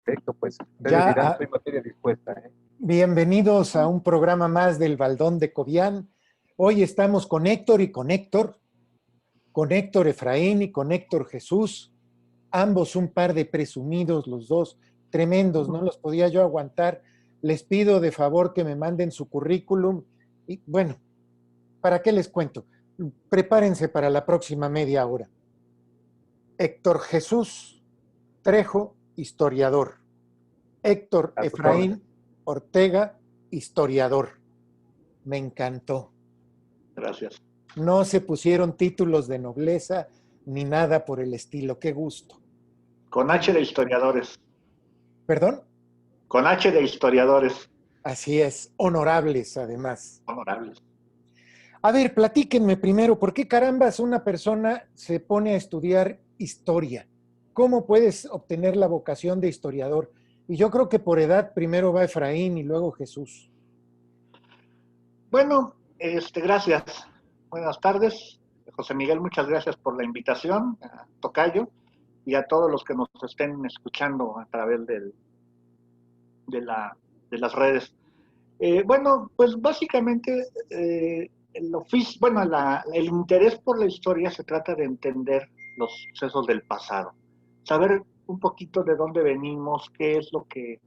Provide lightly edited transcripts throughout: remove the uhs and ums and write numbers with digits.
Perfecto, pues ustedes Ya, dirán, soy materia dispuesta, ¿eh? bienvenidos a un programa más del Baldón de Cobián. Hoy estamos con Héctor Efraín y con Héctor Jesús, ambos un par de presumidos, los dos tremendos, no los podía yo aguantar. Les pido de favor que me manden su currículum y bueno, ¿para qué les cuento? Prepárense para la próxima media hora. Héctor Jesús Trejo, historiador. Héctor A tus órdenes. Efraín Ortega, historiador. Me encantó. Gracias. No se pusieron títulos de nobleza ni nada por el estilo. Qué gusto. Con H de historiadores. ¿Perdón? Con H de historiadores. Así es, honorables además. Honorables. A ver, platíquenme primero, ¿por qué carambas una persona se pone a estudiar historia? ¿Cómo puedes obtener la vocación de historiador? Y yo creo que por edad primero va Efraín y luego Jesús. Bueno, gracias. Buenas tardes. José Miguel, muchas gracias por la invitación, a Tocayo, y a todos los que nos estén escuchando a través de las redes. Bueno, pues básicamente el interés por la historia se trata de entender los sucesos del pasado, saber un poquito de dónde venimos, qué es lo que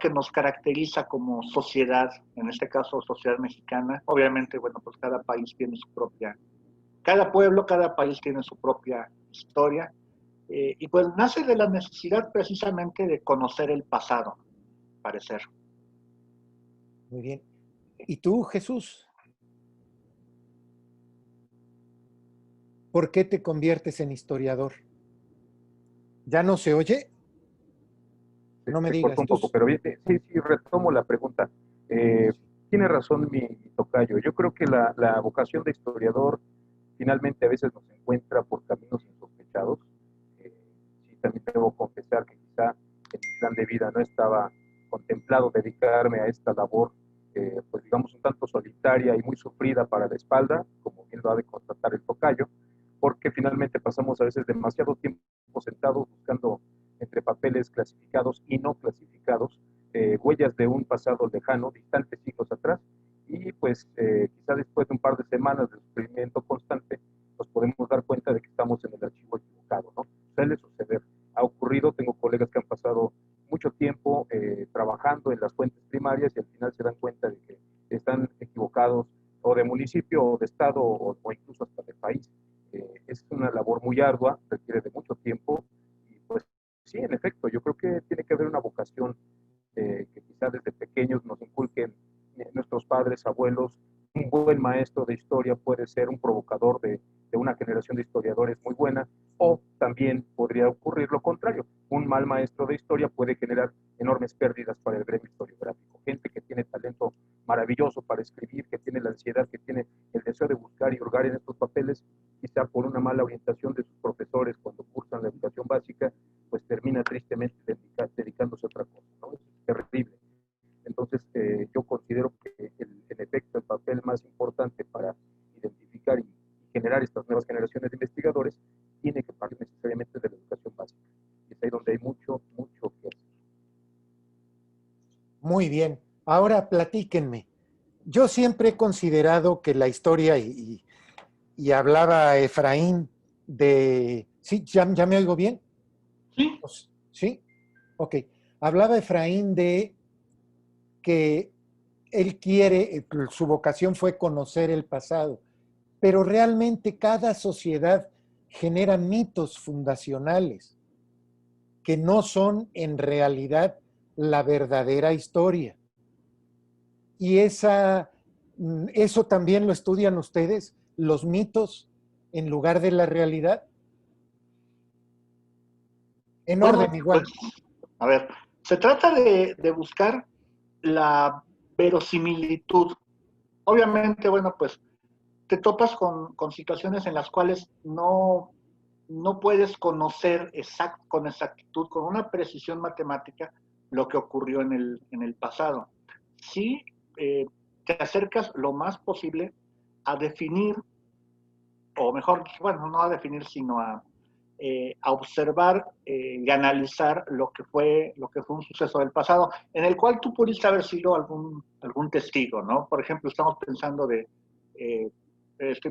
nos caracteriza como sociedad, en este caso sociedad mexicana. Obviamente, bueno, pues cada pueblo, cada país tiene su propia historia, y pues nace de la necesidad precisamente de conocer el pasado, parecer. Muy bien. ¿Y tú, Jesús? ¿Por qué te conviertes en historiador? ¿Ya no se oye? No me Se digas cortó un tú. poco, pero bien, sí, retomo la pregunta. Tiene razón mi tocayo. Yo creo que la vocación de historiador finalmente a veces nos encuentra por caminos insospechados. Sí, también debo confesar que quizá en mi plan de vida no estaba contemplado dedicarme a esta labor, pues digamos un tanto solitaria y muy sufrida para la espalda, como bien lo ha de constatar el tocayo, porque finalmente pasamos a veces demasiado tiempo sentados buscando entre papeles clasificados y no clasificados, huellas de un pasado lejano, distantes siglos atrás, y pues quizá después de un par de semanas de sufrimiento constante, nos podemos dar cuenta de que estamos en el archivo equivocado, ¿no? Suele suceder, ha ocurrido, tengo colegas que han pasado mucho tiempo trabajando en las fuentes primarias y al final se dan cuenta de que están equivocados o de municipio o de estado o incluso hasta de país. Es una labor muy ardua, requiere de mucho tiempo y pues sí, en efecto, yo creo que tiene que haber una vocación que quizás desde pequeños nos inculquen nuestros padres, abuelos. Un buen maestro de historia puede ser un provocador de una generación de historiadores muy buena, o también podría ocurrir lo contrario. Un mal maestro de historia puede generar enormes pérdidas para el gremio historiográfico. Gente que tiene talento maravilloso para escribir, que tiene la ansiedad, que tiene el deseo de buscar y hurgar en estos papeles, quizá por una mala orientación de sus profesores cuando cursan la educación básica, pues termina tristemente dedicándose a otra cosa, ¿no? Es terrible. Entonces, yo considero que en efecto el papel más importante para identificar y generar estas nuevas generaciones de investigadores tiene que partir necesariamente de la educación básica. Y es ahí donde hay mucho que hacer. Muy bien. Ahora platíquenme. Yo siempre he considerado que la historia, y hablaba Efraín de... ¿Sí? ¿Ya me oigo bien? Sí. ¿Sí? Ok. Hablaba Efraín de que él quiere, su vocación fue conocer el pasado, pero realmente cada sociedad genera mitos fundacionales que no son en realidad la verdadera historia. Y eso también lo estudian ustedes, los mitos en lugar de la realidad. En Bueno, orden pues, igual. a ver, se trata de buscar la verosimilitud. Obviamente, bueno, pues te topas con situaciones en las cuales no puedes conocer con exactitud, con una precisión matemática, lo que ocurrió en el pasado. Sí, te acercas lo más posible a definir, o mejor, bueno, no a definir, sino a observar y analizar lo que fue un suceso del pasado, en el cual tú pudiste haber sido algún testigo, ¿no? Por ejemplo, estoy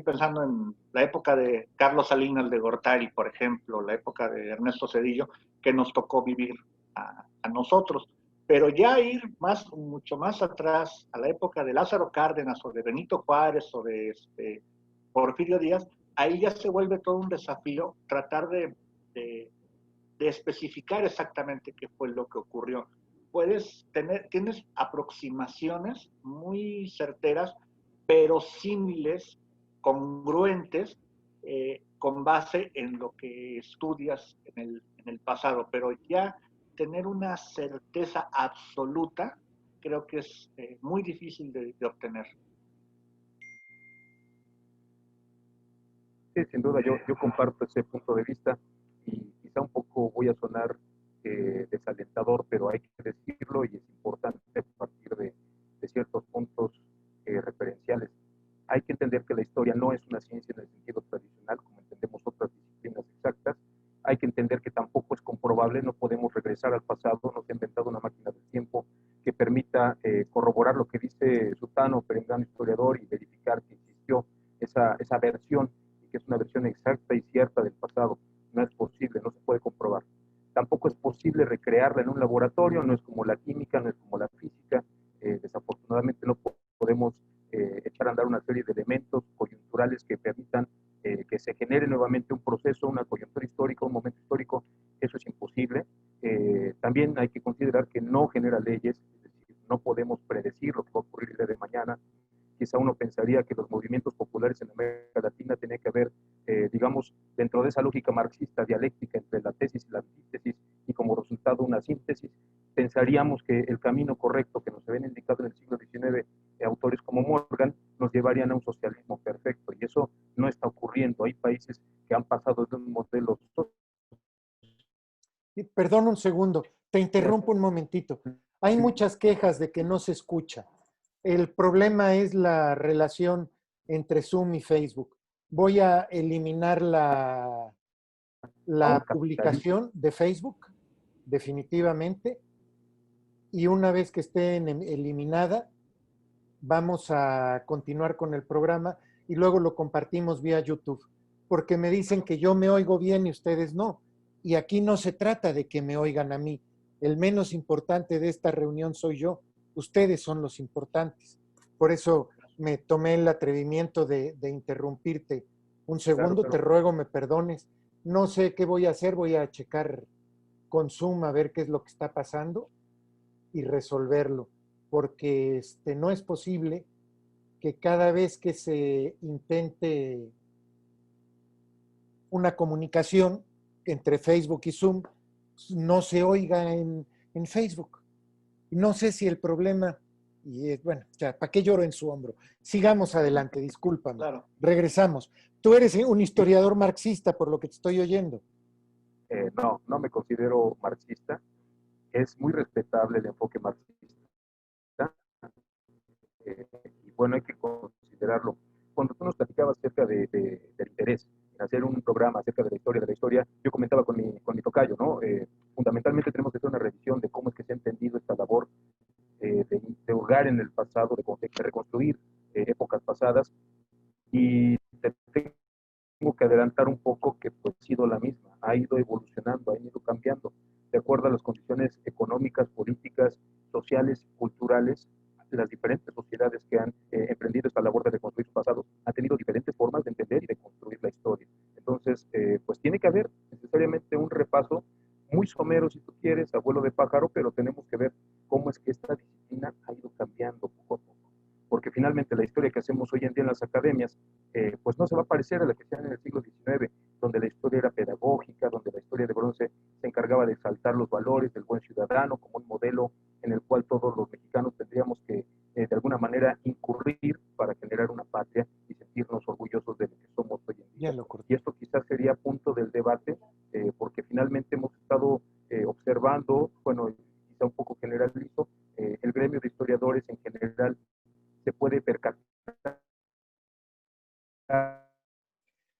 pensando en la época de Carlos Salinas de Gortari, por ejemplo, la época de Ernesto Zedillo, que nos tocó vivir a nosotros. Pero ya ir mucho más atrás, a la época de Lázaro Cárdenas o de Benito Juárez o de Porfirio Díaz, ahí ya se vuelve todo un desafío tratar de especificar exactamente qué fue lo que ocurrió. Tienes aproximaciones muy certeras, pero símiles, congruentes, con base en lo que estudias en el pasado, pero ya tener una certeza absoluta creo que es muy difícil de obtener. Sí, sin duda, yo comparto ese punto de vista y quizá un poco voy a sonar desalentador, pero hay que decirlo y es importante partir de ciertos puntos referenciales. Hay que entender que la historia no es una ciencia en el sentido tradicional, como entendemos otras disciplinas exactas. Hay que entender que tampoco es comprobable, no podemos regresar al pasado, no se ha inventado una máquina del tiempo que permita corroborar lo que dice Sutano, perengano historiador, y verificar que existió esa versión, y que es una versión exacta y cierta del pasado. No es posible, no se puede comprobar. Tampoco es posible recrearla en un laboratorio, no es como la química, no es como la física. Desafortunadamente no podemos echar a andar una serie de elementos coyunturales que permitan que se genere nuevamente un proceso, una coyuntura histórica, un momento histórico. Eso es imposible. También hay que considerar que no genera leyes, es decir, no podemos predecir lo que va a ocurrir el día de mañana. Quizá uno pensaría que los movimientos populares en América Latina tienen que haber, digamos, dentro de esa lógica marxista dialéctica entre la tesis y la antítesis, y como resultado una síntesis. Pensaríamos que el camino correcto que nos habían indicado en el siglo XIX autores como Morgan nos llevarían a un socialismo perfecto, y eso no está ocurriendo. Hay países que han pasado de un modelo. Perdón un segundo, te interrumpo un momentito. Hay muchas quejas de que no se escucha. El problema es la relación entre Zoom y Facebook. Voy a eliminar la publicación de Facebook, definitivamente, y una vez que esté eliminada, vamos a continuar con el programa y luego lo compartimos vía YouTube, porque me dicen que yo me oigo bien y ustedes no. Y aquí no se trata de que me oigan a mí. El menos importante de esta reunión soy yo. Ustedes son los importantes. Por eso me tomé el atrevimiento de interrumpirte. Un segundo, claro. Te ruego me perdones. No sé qué voy a hacer. Voy a checar con Zoom a ver qué es lo que está pasando y resolverlo. Porque no es posible que cada vez que se intente una comunicación entre Facebook y Zoom, no se oiga en Facebook. No sé si el problema, y bueno, ya, ¿para qué lloro en su hombro? Sigamos adelante, discúlpame. Claro. Regresamos. Tú eres un historiador marxista, por lo que te estoy oyendo. No, no me considero marxista. Es muy respetable el enfoque marxista. Y bueno, hay que considerarlo. Cuando tú nos platicabas acerca del interés en hacer un programa acerca de la historia, yo comentaba con mi tocayo, ¿no? Fundamentalmente tenemos que hacer una revisión de cómo es que se ha entendido esta labor de hurgar en el pasado, de reconstruir épocas pasadas, y tengo que adelantar un poco que pues, ha sido la misma, ha ido evolucionando, ha ido cambiando, de acuerdo a las condiciones económicas, políticas, sociales y culturales. Las diferentes sociedades que han emprendido esta labor de reconstruir su pasado han tenido diferentes formas de entender y de construir la historia. Entonces, pues tiene que haber necesariamente un repaso muy somero, si tú quieres, abuelo de pájaro, pero tenemos que ver cómo es que esta disciplina ha ido cambiando poco a poco. Porque finalmente la historia que hacemos hoy en día en las academias, pues no se va a parecer a la que se en el siglo XIX, donde la historia era pedagógica, donde la historia de bronce se encargaba de exaltar los valores del buen ciudadano como un modelo en el cual todos los mexicanos tendríamos que, de alguna manera, incurrir para generar una patria y sentirnos orgullosos de lo que somos hoy en día. Y esto quizás sería punto del debate, porque finalmente hemos estado observando, bueno, quizá un poco generalizo, el gremio de historiadores en general se puede percatar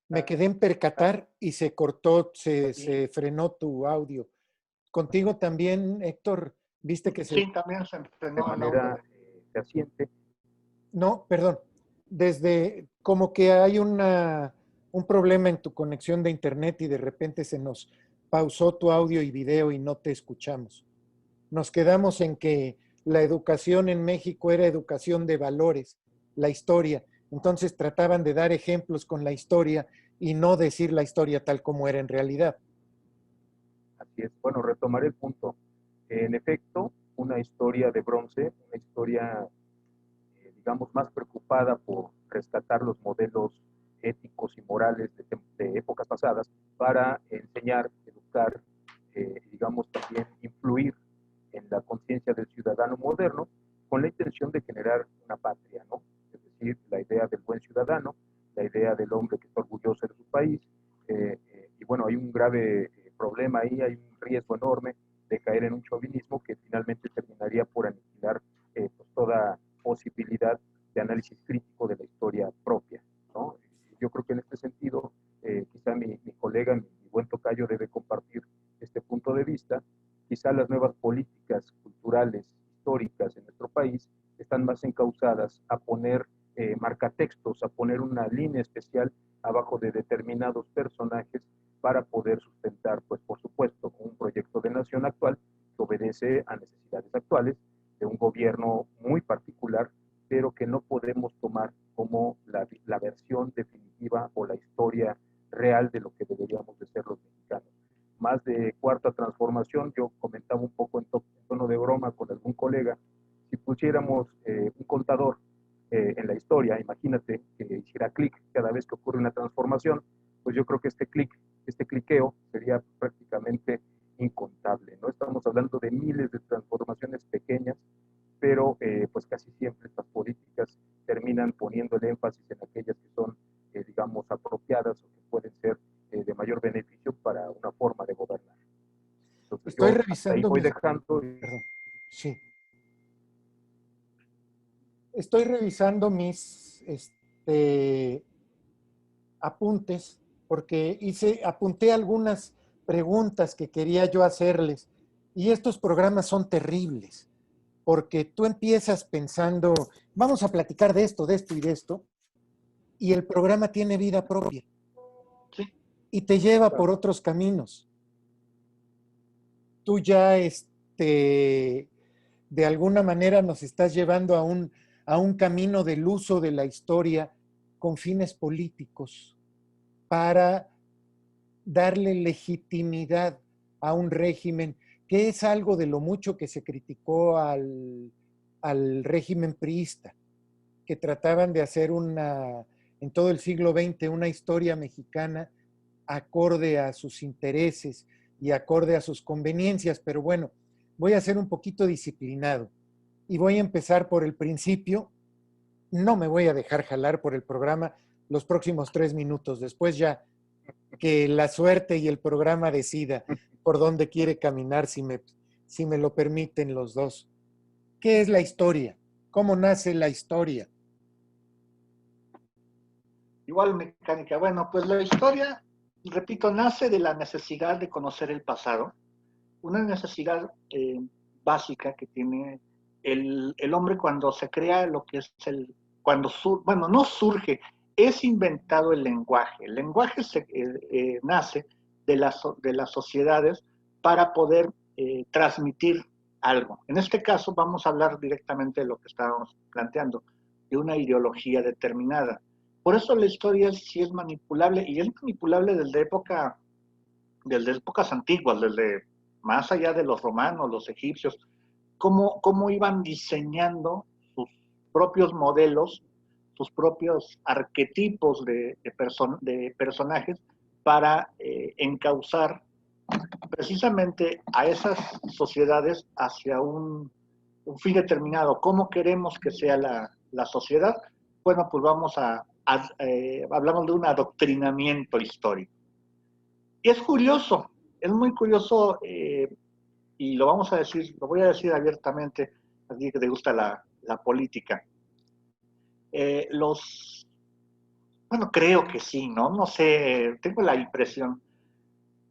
Me quedé en percatar y se cortó, se frenó tu audio. Contigo también, Héctor, viste que se... Sí, también se de entrenó el audio. manera fehaciente. No, perdón. Desde como que hay un problema en tu conexión de internet y de repente se nos pausó tu audio y video y no te escuchamos. Nos quedamos en que la educación en México era educación de valores, la historia. Entonces trataban de dar ejemplos con la historia y no decir la historia tal como era en realidad. Así es. Bueno, retomaré el punto. En efecto, una historia de bronce, una historia, digamos, más preocupada por rescatar los modelos éticos y morales de épocas pasadas para enseñar, educar, digamos, también influir en la conciencia del ciudadano moderno con la intención de generar una patria, ¿no? Es decir, la idea del buen ciudadano, la idea del hombre que está orgulloso de su país, y bueno, hay un grave problema ahí, hay un riesgo enorme de caer en un chauvinismo que finalmente terminaría por aniquilar pues toda posibilidad de análisis crítico de la historia propia, ¿no? Yo creo que en este sentido, quizá mi colega, mi buen tocayo, debe compartir este punto de vista. Quizá las nuevas políticas culturales, históricas en nuestro país están más encausadas a poner marcatextos, a poner una línea especial abajo de determinados personajes para poder sustentar, pues por supuesto, un proyecto de nación actual que obedece a necesidades actuales de un gobierno muy particular, pero que no podemos tomar como la versión definitiva o la historia real de lo que deberíamos de ser los mexicanos. Más de cuarta transformación, yo comentaba un poco en tono de broma con algún colega, si pusiéramos un contador en la historia, imagínate que hiciera clic cada vez que ocurre una transformación, pues yo creo que este cliqueo sería prácticamente incontable, ¿no? Estamos hablando de miles de transformaciones pequeñas, pero pues casi siempre estas políticas terminan poniendo el énfasis en aquellas que son, digamos, apropiadas o que pueden ser de mayor beneficio para una forma de gobernar. Entonces Estoy yo hasta ahí revisando voy mis... dejando. Perdón. Sí. Estoy revisando mis apuntes porque apunté algunas preguntas que quería yo hacerles. Y estos programas son terribles, porque tú empiezas pensando, vamos a platicar de esto y de esto, y el programa tiene vida propia Sí. y te lleva por otros caminos. Tú ya, de alguna manera nos estás llevando a un camino del uso de la historia con fines políticos para darle legitimidad a un régimen, que es algo de lo mucho que se criticó al régimen priista, que trataban de hacer en todo el siglo XX, una historia mexicana acorde a sus intereses y acorde a sus conveniencias. Pero bueno, voy a ser un poquito disciplinado y voy a empezar por el principio. No me voy a dejar jalar por el programa los próximos 3 minutos. Después ya que la suerte y el programa decida por dónde quiere caminar, si me lo permiten los dos. ¿Qué es la historia? ¿Cómo nace la historia? Igual mecánica. Bueno, pues la historia, repito, nace de la necesidad de conocer el pasado, una necesidad básica que tiene el hombre cuando se crea lo que es bueno, no surge, es inventado el lenguaje. El lenguaje nace de las sociedades para poder transmitir algo. En este caso vamos a hablar directamente de lo que estábamos planteando, de una ideología determinada. Por eso la historia sí es manipulable, y es manipulable desde épocas antiguas, desde más allá de los romanos, los egipcios, cómo iban diseñando sus propios modelos, sus propios arquetipos de personajes para encauzar precisamente a esas sociedades hacia un fin determinado. ¿Cómo queremos que sea la sociedad? Bueno, pues hablamos de un adoctrinamiento histórico. Y es curioso, es muy curioso, y lo voy a decir abiertamente, a ti que te gusta la política. Los Bueno, creo que sí, ¿no? No sé, tengo la impresión.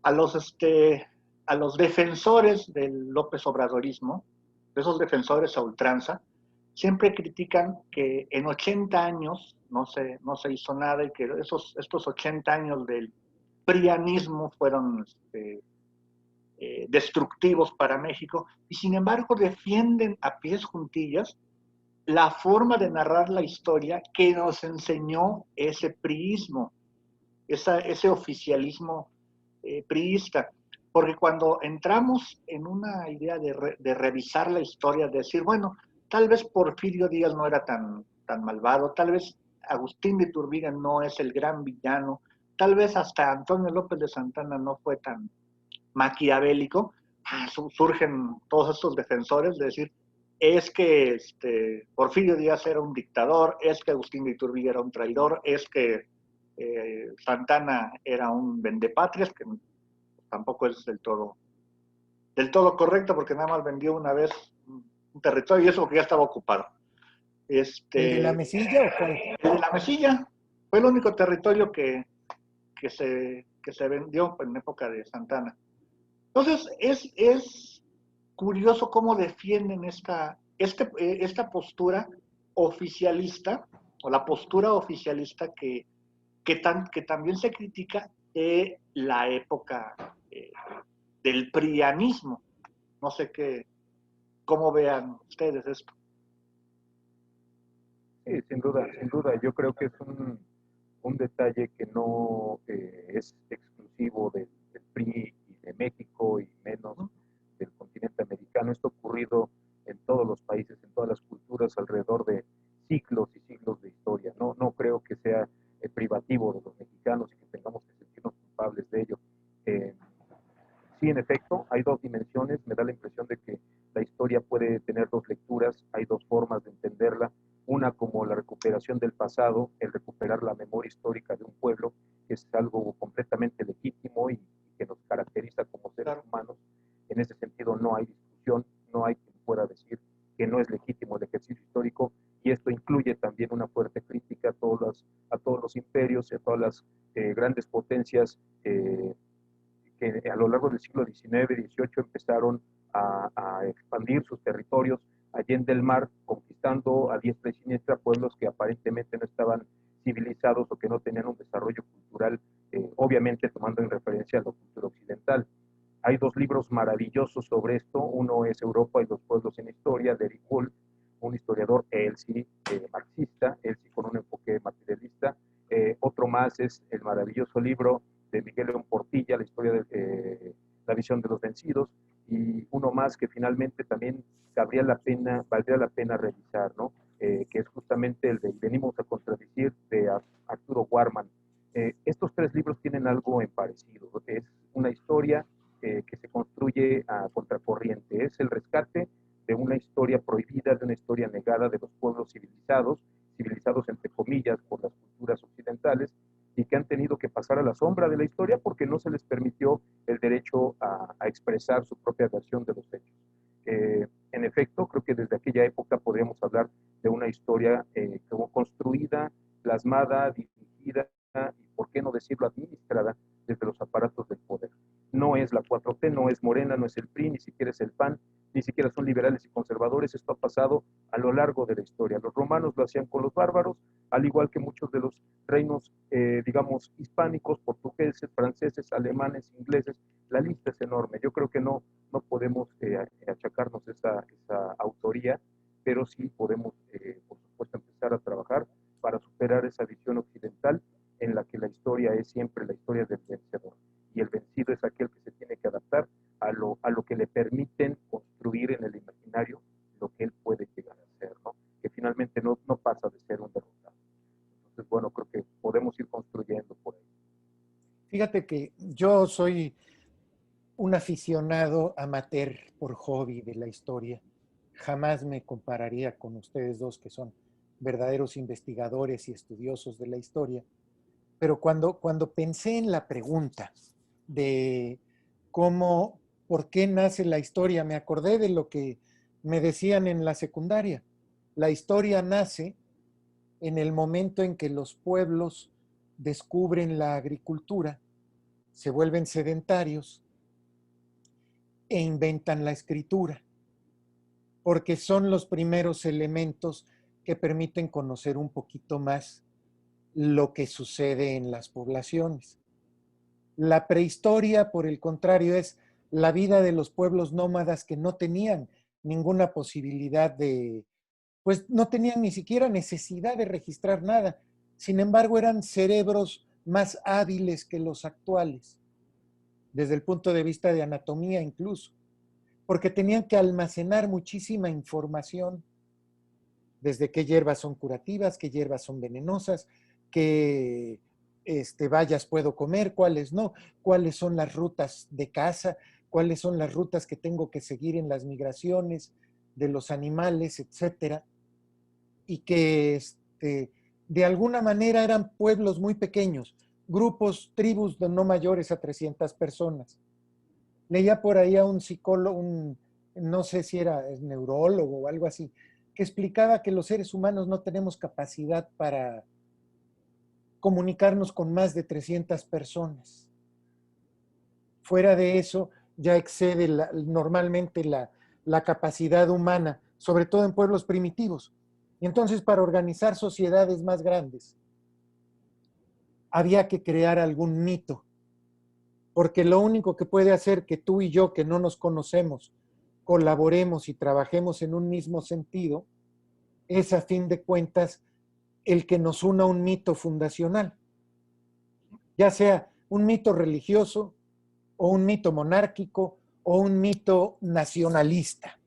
A los defensores del López Obradorismo, de esos defensores a ultranza, siempre critican que en 80 años no se hizo nada y que estos 80 años del prianismo fueron destructivos para México, y sin embargo defienden a pies juntillas la forma de narrar la historia que nos enseñó ese priismo, ese oficialismo priista. Porque cuando entramos en una idea de revisar la historia, de decir, bueno, tal vez Porfirio Díaz no era tan malvado, tal vez Agustín de Iturbide no es el gran villano, tal vez hasta Antonio López de Santana no fue tan maquiavélico, surgen todos estos defensores de decir, es que Porfirio Díaz era un dictador, es que Agustín de Iturbide era un traidor, es que Santana era un vendepatrias, que tampoco es del todo correcto, porque nada más vendió una vez un territorio y eso porque ya estaba ocupado. ¿El de la El Mesilla o cuál? de la Mesilla fue el único territorio que se vendió en época de Santana. Entonces, es curioso cómo defienden esta postura oficialista, o la postura oficialista que también se critica de la época del prianismo. No sé cómo vean ustedes esto. Sí, sin duda, sin duda. Yo creo que es un detalle que no es exclusivo del PRI y de México y menos del continente americano. Esto ha ocurrido en todos los países, en todas las culturas, alrededor de siglos y siglos de historia. No, no creo que sea privativo de los mexicanos y que tengamos que sentirnos culpables de ello. Eh, sí, en efecto, hay dos dimensiones. Me da la impresión de que la historia puede tener dos lecturas, hay dos formas de entenderla. Una como la recuperación del pasado, el recuperar la memoria histórica de un pueblo, que es algo completamente legítimo y que nos caracteriza como seres Claro. humanos. En ese sentido no hay discusión, no hay quien pueda decir que no es legítimo el ejercicio histórico, y esto incluye también una fuerte crítica a todos los imperios y a todas las grandes potencias que a lo largo del siglo XIX y XVIII empezaron a expandir sus territorios allende el mar, conquistando a diestra y siniestra pueblos que aparentemente no estaban civilizados o que no tenían un desarrollo cultural, obviamente tomando en referencia a la cultura occidental. Hay dos libros maravillosos sobre esto. Uno es Europa y los pueblos en historia, de Eric Wolf, un historiador, él sí, marxista, él sí con un enfoque materialista. Otro más es el maravilloso libro de Miguel León Portilla, la historia de la visión de los vencidos, y uno más que finalmente también valdría la pena revisar, ¿no? Que es justamente el de Venimos a contradecir, de Arturo Warman. Estos tres libros tienen algo en parecido. Es una historia que se construye a contracorriente. Es el rescate de una historia prohibida, de una historia negada de los pueblos civilizados entre comillas por las culturas occidentales, y que han tenido que pasar a la sombra de la historia porque no se les permitió el derecho a expresar su propia versión de los hechos. En efecto, creo que desde aquella época podríamos hablar de una historia como construida, plasmada, dirigida y, por qué no decirlo, administrada desde los aparatos del poder. No es la 4T, no es Morena, no es el PRI, ni siquiera es el PAN, ni siquiera son liberales y conservadores. Esto ha pasado a lo largo de la historia. Los romanos lo hacían con los bárbaros, al igual que muchos de los reinos, digamos, hispánicos, portugueses, franceses, alemanes, ingleses. La lista es enorme. Yo creo que no podemos achacarnos esa autoría, pero sí podemos, por supuesto, empezar a trabajar para superar esa visión occidental en la que la historia es siempre la historia del vencedor. Y el vencido es aquel que se tiene que adaptar a lo que le permiten construir en el imaginario lo que él puede llegar a ser, ¿no? Que finalmente no pasa de ser un derrotado. Entonces, bueno, creo que podemos ir construyendo por ahí. Fíjate que yo soy un aficionado amateur por hobby de la historia. Jamás me compararía con ustedes dos que son verdaderos investigadores y estudiosos de la historia. Pero cuando pensé en la pregunta de cómo, por qué nace la historia, me acordé de lo que me decían en la secundaria. La historia nace en el momento en que los pueblos descubren la agricultura, se vuelven sedentarios e inventan la escritura, porque son los primeros elementos que permiten conocer un poquito más lo que sucede en las poblaciones. La prehistoria, por el contrario, es la vida de los pueblos nómadas que no tenían ninguna posibilidad de, pues no tenían ni siquiera necesidad de registrar nada. Sin embargo, eran cerebros más hábiles que los actuales, desde el punto de vista de anatomía incluso, porque tenían que almacenar muchísima información, desde qué hierbas son curativas, qué hierbas son venenosas, qué bayas puedo comer, cuáles no, cuáles son las rutas de caza, cuáles son las rutas que tengo que seguir en las migraciones de los animales, etcétera, y que de alguna manera eran pueblos muy pequeños, grupos, tribus de no mayores a 300 personas. Leía por ahí a un psicólogo, no sé si era neurólogo o algo así, que explicaba que los seres humanos no tenemos capacidad para comunicarnos con más de 300 personas. Fuera de eso, ya excede normalmente la capacidad humana, sobre todo en pueblos primitivos. Y entonces, para organizar sociedades más grandes, había que crear algún mito, porque lo único que puede hacer que tú y yo, que no nos conocemos, colaboremos y trabajemos en un mismo sentido, es a fin de cuentas el que nos una un mito fundacional, ya sea un mito religioso o un mito monárquico o un mito nacionalista.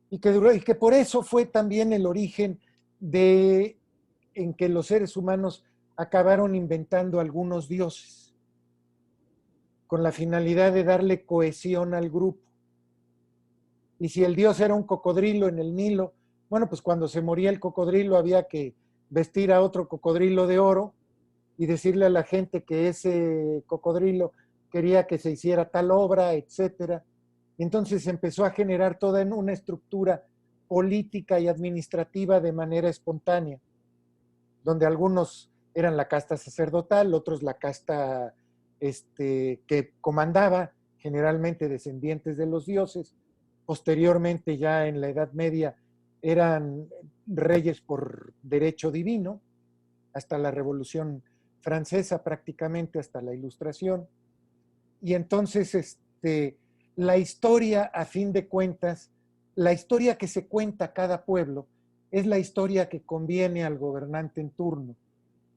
Y que por eso fue también el origen en que los seres humanos acabaron inventando algunos dioses, con la finalidad de darle cohesión al grupo. Y si el dios era un cocodrilo en el Nilo, bueno, pues cuando se moría el cocodrilo había que vestir a otro cocodrilo de oro y decirle a la gente que ese cocodrilo quería que se hiciera tal obra, etcétera. Entonces se empezó a generar toda una estructura política y administrativa de manera espontánea, donde algunos eran la casta sacerdotal, otros la casta que comandaba, generalmente descendientes de los dioses. Posteriormente, ya en la Edad Media, eran reyes por derecho divino, hasta la Revolución Francesa prácticamente, hasta la Ilustración. Y entonces la historia, a fin de cuentas, la historia que se cuenta cada pueblo es la historia que conviene al gobernante en turno.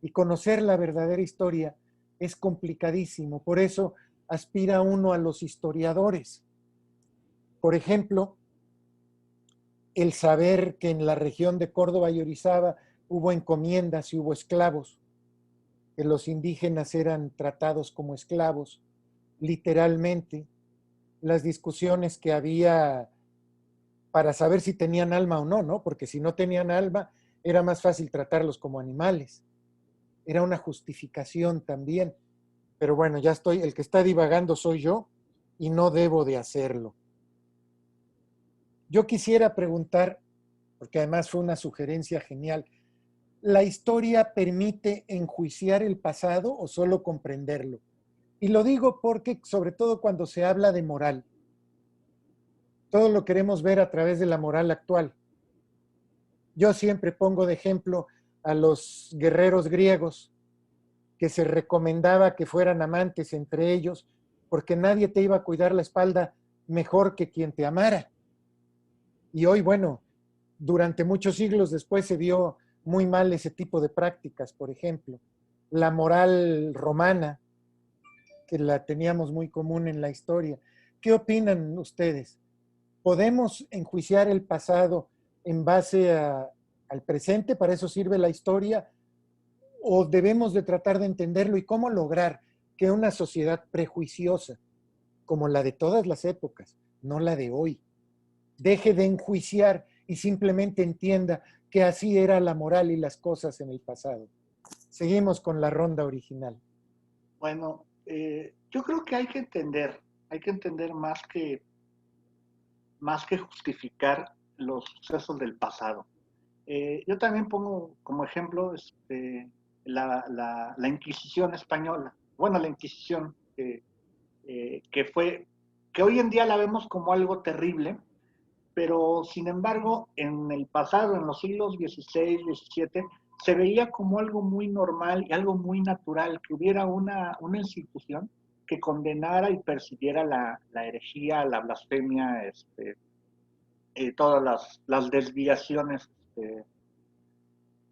Y conocer la verdadera historia es complicadísimo. Por eso aspira uno a los historiadores. Por ejemplo, el saber que en la región de Córdoba y Orizaba hubo encomiendas y hubo esclavos, que los indígenas eran tratados como esclavos, literalmente, las discusiones que había para saber si tenían alma o no, ¿no? Porque si no tenían alma, era más fácil tratarlos como animales. Era una justificación también. Pero bueno, ya estoy, el que está divagando soy yo y no debo de hacerlo. Yo quisiera preguntar, porque además fue una sugerencia genial, ¿la historia permite enjuiciar el pasado o solo comprenderlo? Y lo digo porque, sobre todo cuando se habla de moral, todo lo queremos ver a través de la moral actual. Yo siempre pongo de ejemplo a los guerreros griegos, que se recomendaba que fueran amantes entre ellos, porque nadie te iba a cuidar la espalda mejor que quien te amara. Y hoy, bueno, durante muchos siglos después se vio muy mal ese tipo de prácticas, por ejemplo. La moral romana, que la teníamos muy común en la historia. ¿Qué opinan ustedes? ¿Podemos enjuiciar el pasado en base al presente? ¿Para eso sirve la historia? ¿O debemos de tratar de entenderlo? ¿Y cómo lograr que una sociedad prejuiciosa, como la de todas las épocas, no la de hoy, deje de enjuiciar y simplemente entienda que así era la moral y las cosas en el pasado? Seguimos con la ronda original. Bueno, yo creo que hay que entender más que justificar los sucesos del pasado. Yo también pongo como ejemplo la Inquisición española. Bueno, la Inquisición que hoy en día la vemos como algo terrible, pero sin embargo, en el pasado, en los siglos XVI, XVII, se veía como algo muy normal y algo muy natural, que hubiera una institución que condenara y persiguiera la herejía, la blasfemia, todas las desviaciones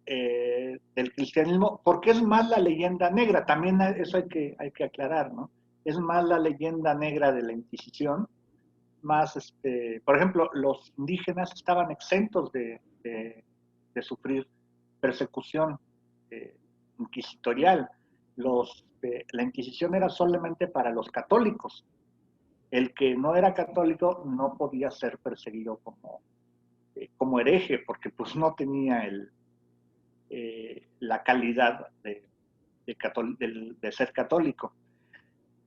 del cristianismo, porque es más la leyenda negra, también eso hay que aclarar, ¿no? Es más la leyenda negra de la Inquisición, más, por ejemplo, los indígenas estaban exentos de sufrir persecución inquisitorial. La Inquisición era solamente para los católicos. El que no era católico no podía ser perseguido como hereje, porque pues no tenía la calidad de ser católico.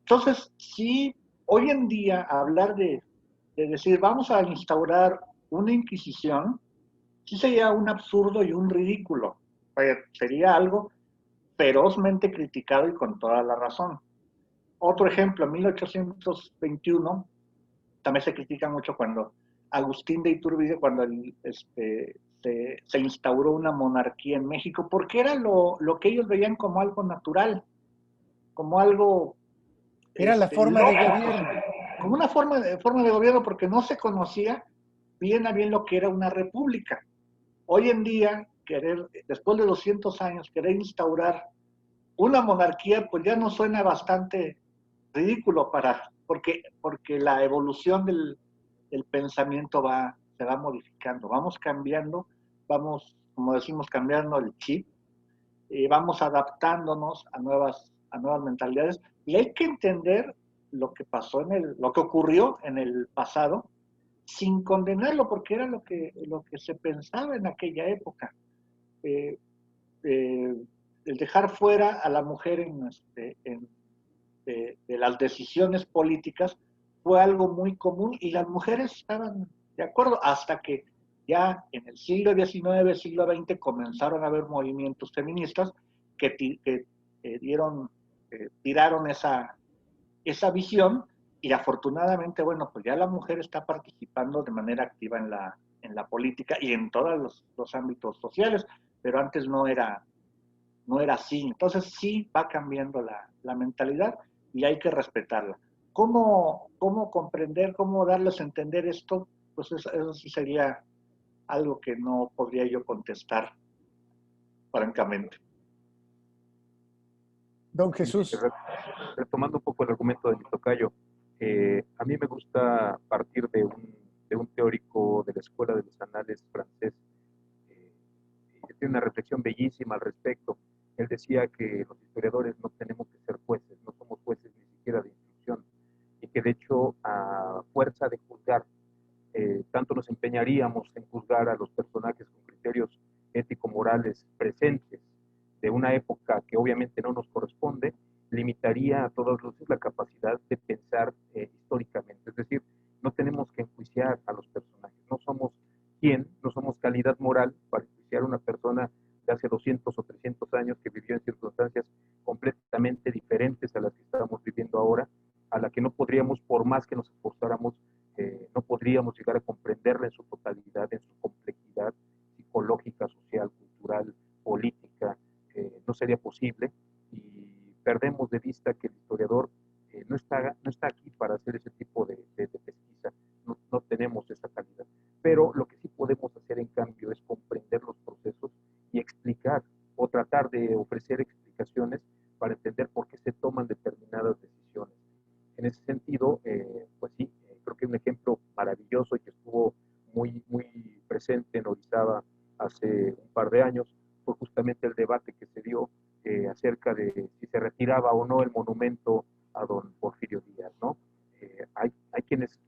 Entonces, sí, hoy en día hablar de decir vamos a instaurar una Inquisición, sí sería un absurdo y un ridículo. Sería algo ferozmente criticado y con toda la razón. Otro ejemplo, en 1821, también se critica mucho cuando Agustín de Iturbide, cuando se instauró una monarquía en México, porque era lo que ellos veían como algo natural, como algo Era la forma de gobierno. como una forma de gobierno, porque no se conocía bien a bien lo que era una república. Hoy en día, después de 200 años, querer instaurar una monarquía, pues ya nos suena bastante ridículo porque la evolución del pensamiento se va modificando, vamos cambiando, vamos, como decimos, cambiando el chip, vamos adaptándonos a nuevas mentalidades, y hay que entender lo que pasó lo que ocurrió en el pasado, sin condenarlo, porque era lo que se pensaba en aquella época. Eh, eh, el dejar fuera a la mujer de las decisiones políticas fue algo muy común y las mujeres estaban de acuerdo hasta que ya en el siglo XIX, siglo XX comenzaron a haber movimientos feministas que tiraron esa visión y afortunadamente, bueno, pues ya la mujer está participando de manera activa en la política y en todos los ámbitos sociales, pero antes no era así. Entonces sí va cambiando la mentalidad y hay que respetarla. ¿Cómo comprender, cómo darles a entender esto? Pues eso sí sería algo que no podría yo contestar francamente. Don Jesús. Retomando un poco el argumento de mi tocayo, a mí me gusta partir de un teórico de la Escuela de los Anales francés, que tiene una reflexión bellísima al respecto. Él decía que los historiadores no tenemos que ser jueces, no somos jueces ni siquiera de instrucción, y que de hecho a fuerza de juzgar, tanto nos empeñaríamos en juzgar a los personajes con criterios ético-morales presentes de una época que obviamente no nos corresponde, limitaría a todas luces la capacidad de pensar históricamente. Es decir, no tenemos que enjuiciar a los personajes, no somos no somos calidad moral para enjuiciar a una persona de hace 200 o 300 años que vivió en circunstancias completamente diferentes a las que estamos viviendo ahora, a la que no podríamos, por más que nos esforzáramos, no podríamos llegar a comprenderla en su totalidad, en su complejidad psicológica, social, cultural, política, no sería posible, y perdemos de vista que el historiador no está aquí para hacer ese tipo de pesquisa, no tenemos esa calidad. Pero lo que sí podemos hacer, en cambio, es comprender los procesos y explicar o tratar de ofrecer explicaciones para entender por qué se toman determinadas decisiones. En ese sentido, pues sí, creo que un ejemplo maravilloso y que estuvo muy presente en Orizaba hace un par de años fue justamente el debate que se dio acerca de si se retiraba o no el monumento a don Porfirio Díaz, ¿no? Hay quienes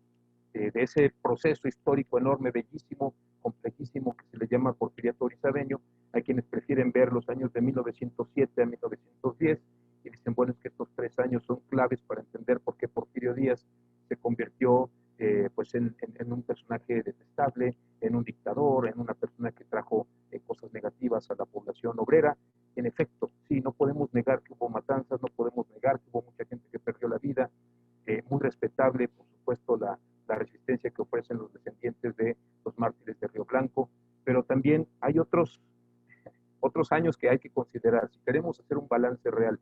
de ese proceso histórico enorme, bellísimo, complejísimo, que se le llama Porfiriato Orizabeño, hay quienes prefieren ver los años de 1907 a 1910 y dicen, bueno, es que estos 3 años son claves para entender por qué Porfirio Díaz se convirtió pues en un personaje detestable, en un dictador, en una persona que trajo cosas negativas a la población obrera. En efecto, sí, también hay otros años que hay que considerar. Si queremos hacer un balance real,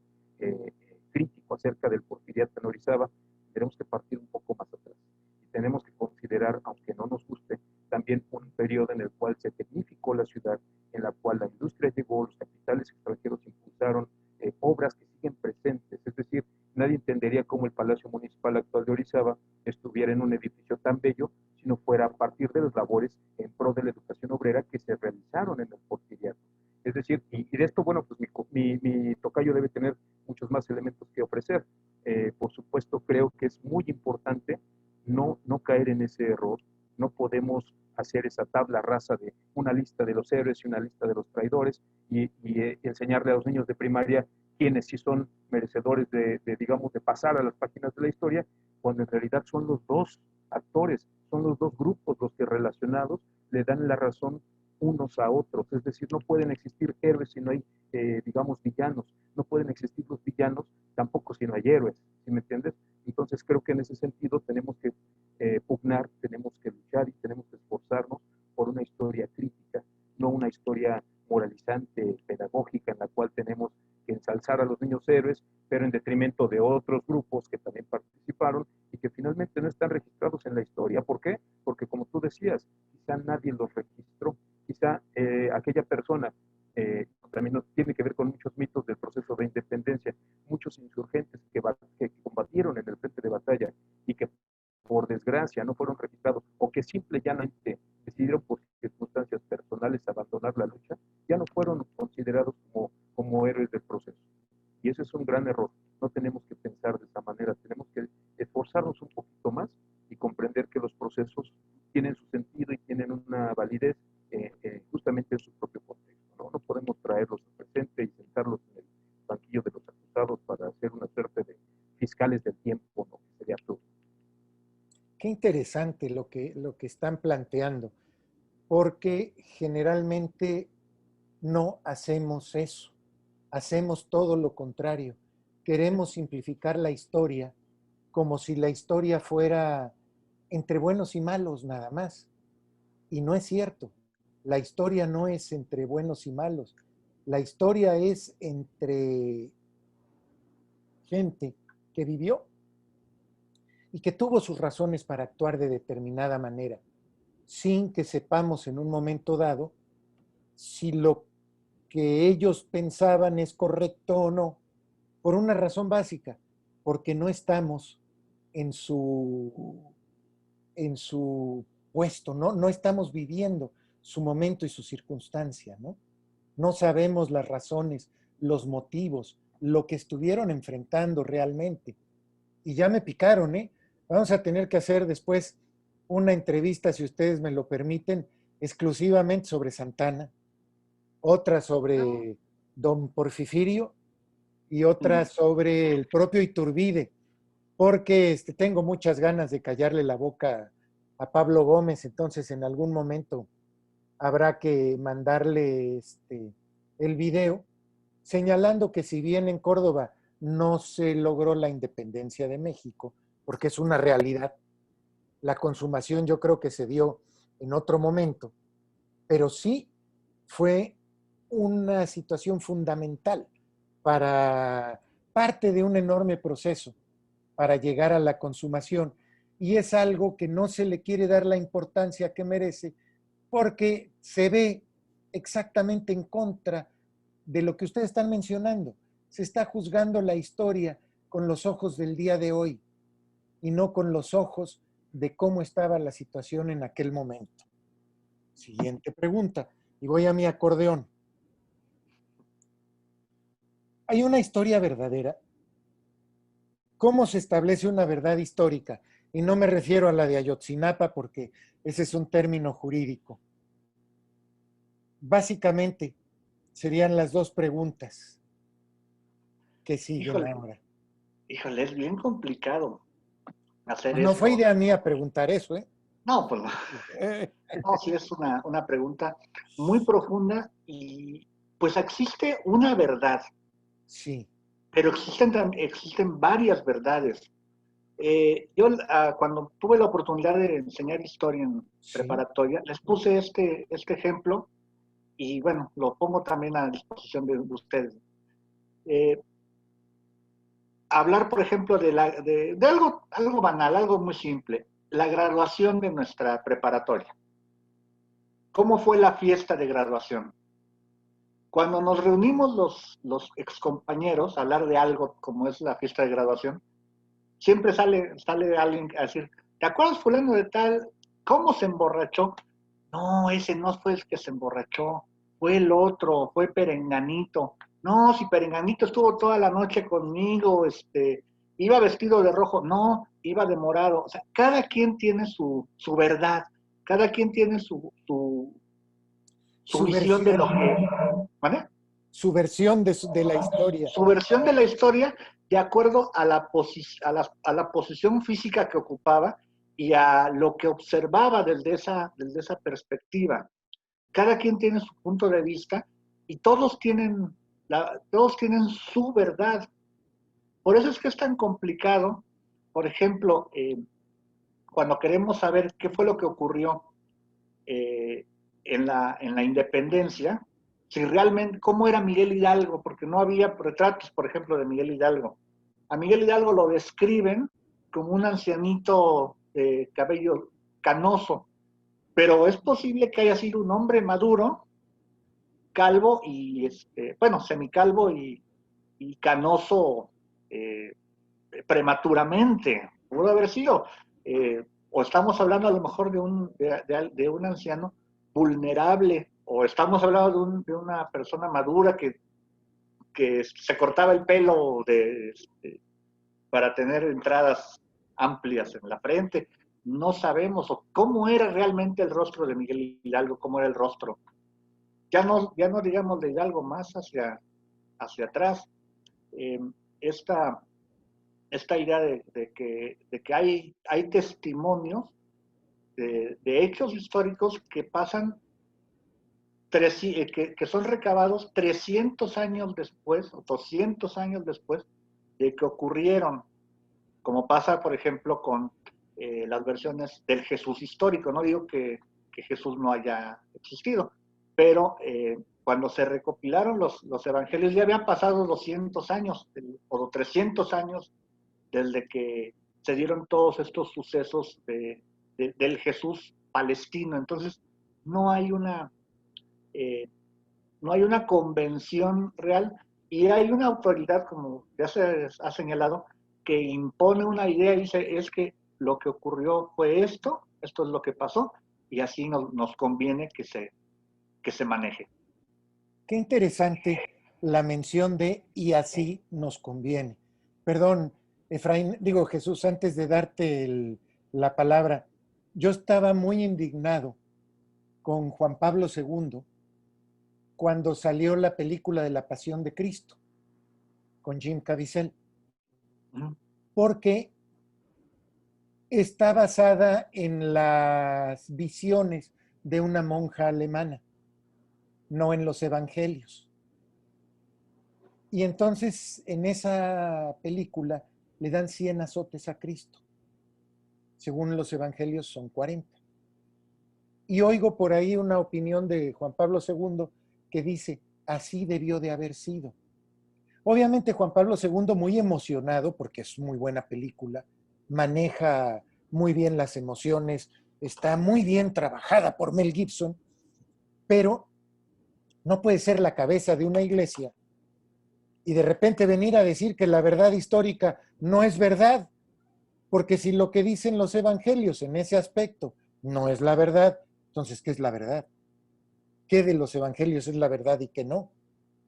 crítico acerca del Porfiriato en Orizaba, tenemos que partir un poco más atrás. Y tenemos que considerar, aunque no nos guste, también un periodo en el cual se tecnificó la ciudad, en la cual la industria llegó, los capitales extranjeros impulsaron obras que siguen presentes. Es decir, nadie entendería cómo el Palacio Municipal actual de Orizaba estuviera en un edificio tan bello si no fuera a partir de las labores en pro de la educación obrera que se realizaron en el Porfiriato. Es decir, y de esto, bueno, pues mi tocayo debe tener muchos más elementos que ofrecer. Por supuesto, creo que es muy importante no caer en ese error. No podemos hacer esa tabla rasa de una lista de los héroes y una lista de los traidores y enseñarle a los niños de primaria quiénes sí son merecedores digamos, de pasar a las páginas de la historia, cuando en realidad son los dos actores, son los dos grupos los que relacionados le dan la razón unos a otros. Es decir, no pueden existir héroes si no hay, digamos, villanos. No pueden existir los villanos tampoco si no hay héroes. ¿Sí me entiendes? Entonces creo que en ese sentido tenemos que pugnar, tenemos que luchar y tenemos que esforzarnos por una historia crítica, no una historia moralizante, pedagógica, en la cual tenemos que ensalzar a los niños héroes, pero en detrimento de otros grupos que también participaron y que finalmente no están registrados en la historia. ¿Por qué? Porque como tú decías, quizá nadie los registró, quizá aquella persona, también tiene que ver con muchos mitos del proceso de independencia, muchos insurgentes que combatieron en el frente de batalla y que por desgracia no fueron registrados o que simple y llanamente decidieron por circunstancias personales abandonar la lucha, ya no fueron considerados como héroes del proceso. Y eso es un gran error. No tenemos que pensar de esa manera, tenemos que esforzarnos un poquito más y comprender que los procesos tienen su sentido y tienen una validez justamente en su propio contexto. No podemos traerlos al presente y sentarlos en el banquillo de los acusados para hacer una suerte de fiscales del tiempo, ¿no? Sería absurdo. Qué interesante lo que están planteando, porque generalmente no hacemos eso, hacemos todo lo contrario. Queremos simplificar la historia como si la historia fuera entre buenos y malos nada más. Y no es cierto. La historia no es entre buenos y malos. La historia es entre gente que vivió y que tuvo sus razones para actuar de determinada manera, sin que sepamos en un momento dado si lo que ellos pensaban es correcto o no, por una razón básica, porque no estamos en su puesto, no estamos viviendo su momento y su circunstancia, ¿no? No sabemos las razones, los motivos, lo que estuvieron enfrentando realmente. Y ya me picaron, ¿eh? Vamos a tener que hacer después una entrevista, si ustedes me lo permiten, exclusivamente sobre Santana, otra sobre don Porfirio y otra sobre el propio Iturbide, porque tengo muchas ganas de callarle la boca a Pablo Gómez, entonces en algún momento habrá que mandarle el video señalando que si bien en Córdoba no se logró la independencia de México, porque es una realidad, la consumación yo creo que se dio en otro momento, pero sí fue una situación fundamental para parte de un enorme proceso para llegar a la consumación. Y es algo que no se le quiere dar la importancia que merece porque se ve exactamente en contra de lo que ustedes están mencionando. Se está juzgando la historia con los ojos del día de hoy y no con los ojos de cómo estaba la situación en aquel momento. Siguiente pregunta, y voy a mi acordeón. ¿Hay una historia verdadera? ¿Cómo se establece una verdad histórica? Y no me refiero a la de Ayotzinapa porque ese es un término jurídico. Básicamente, serían las dos preguntas que siguen ahora. Híjole, es bien complicado hacer No fue esto. idea mía preguntar eso, ¿eh? No, pues no. No, sí es una pregunta muy profunda y pues existe una verdad, Sí. pero existen varias verdades. Yo cuando tuve la oportunidad de enseñar historia en Sí. preparatoria, les puse este ejemplo y bueno, lo pongo también a disposición de ustedes. Eh, Hablar, por ejemplo, de algo banal, algo muy simple, la graduación de nuestra preparatoria. ¿Cómo fue la fiesta de graduación? Cuando nos reunimos los excompañeros a hablar de algo como es la fiesta de graduación, siempre sale alguien a decir, ¿te acuerdas fulano de tal? ¿Cómo se emborrachó? No, ese no fue el que se emborrachó, fue el otro, fue Perenganito. No, si Perenganito estuvo toda la noche conmigo, iba vestido de rojo, no, iba de morado. O sea, cada quien tiene su verdad, cada quien tiene su Su visión de lo versión, que... ¿Vale? su versión de la historia. Su versión de la historia de acuerdo a a la posición física que ocupaba y a lo que observaba desde esa perspectiva. Cada quien tiene su punto de vista y todos tienen su verdad. Por eso es que es tan complicado, por ejemplo, cuando queremos saber qué fue lo que ocurrió en la independencia, si realmente, cómo era Miguel Hidalgo, porque no había retratos, por ejemplo, de Miguel Hidalgo. A Miguel Hidalgo lo describen como un ancianito de cabello canoso, pero es posible que haya sido un hombre maduro, calvo y, bueno, semicalvo y canoso eh, prematuramente, pudo haber sido. O estamos hablando a lo mejor de un anciano vulnerable, o estamos hablando de una persona madura que se cortaba el pelo para tener entradas amplias en la frente. No sabemos o cómo era realmente el rostro de Miguel Hidalgo, cómo era el rostro. Ya no digamos de Hidalgo más hacia atrás. Eh, esta, esta idea de que hay testimonios de hechos históricos que pasan, que son recabados 300 años después o 200 años después de que ocurrieron, como pasa, por ejemplo, con las versiones del Jesús histórico. No digo que Jesús no haya existido, pero cuando se recopilaron los evangelios ya habían pasado 200 años o 300 años desde que se dieron todos estos sucesos del Jesús palestino. Entonces, no hay una, eh, no hay una convención real y hay una autoridad, como ya se ha señalado, que impone una idea y dice, es que lo que ocurrió fue esto es lo que pasó, y así nos conviene que se maneje. Qué interesante la mención de y así nos conviene. Perdón, Efraín, digo Jesús, antes de darte la palabra, yo estaba muy indignado con Juan Pablo II cuando salió la película de la Pasión de Cristo con Jim Caviezel, porque está basada en las visiones de una monja alemana, no en los evangelios. Y entonces en esa película le dan 100 azotes a Cristo. Según los evangelios son 40. Y oigo por ahí una opinión de Juan Pablo II que dice, así debió de haber sido. Obviamente Juan Pablo II, muy emocionado, porque es muy buena película, maneja muy bien las emociones, está muy bien trabajada por Mel Gibson, pero no puede ser la cabeza de una iglesia y de repente venir a decir que la verdad histórica no es verdad, porque si lo que dicen los evangelios en ese aspecto no es la verdad, entonces, ¿qué es la verdad? ¿Qué de los evangelios es la verdad y qué no?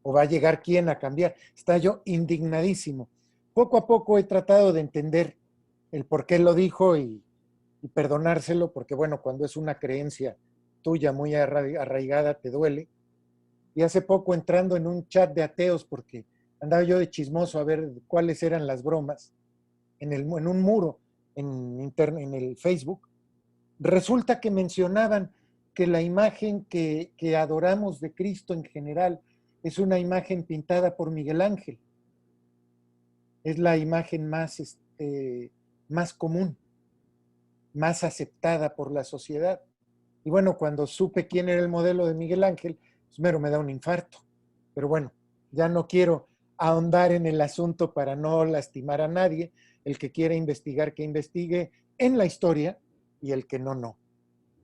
¿O va a llegar quién a cambiar? Está yo indignadísimo. Poco a poco he tratado de entender el por qué lo dijo y perdonárselo, porque bueno, cuando es una creencia tuya muy arraigada, te duele. Y hace poco entrando en un chat de ateos, porque andaba yo de chismoso a ver cuáles eran las bromas, en un muro en el Facebook, resulta que mencionaban que la imagen que adoramos de Cristo en general es una imagen pintada por Miguel Ángel. Es la imagen más común, más aceptada por la sociedad. Y bueno, cuando supe quién era el modelo de Miguel Ángel, pues mero me da un infarto. Pero bueno, ya no quiero ahondar en el asunto para no lastimar a nadie. El que quiera investigar, que investigue en la historia, y el que no, no.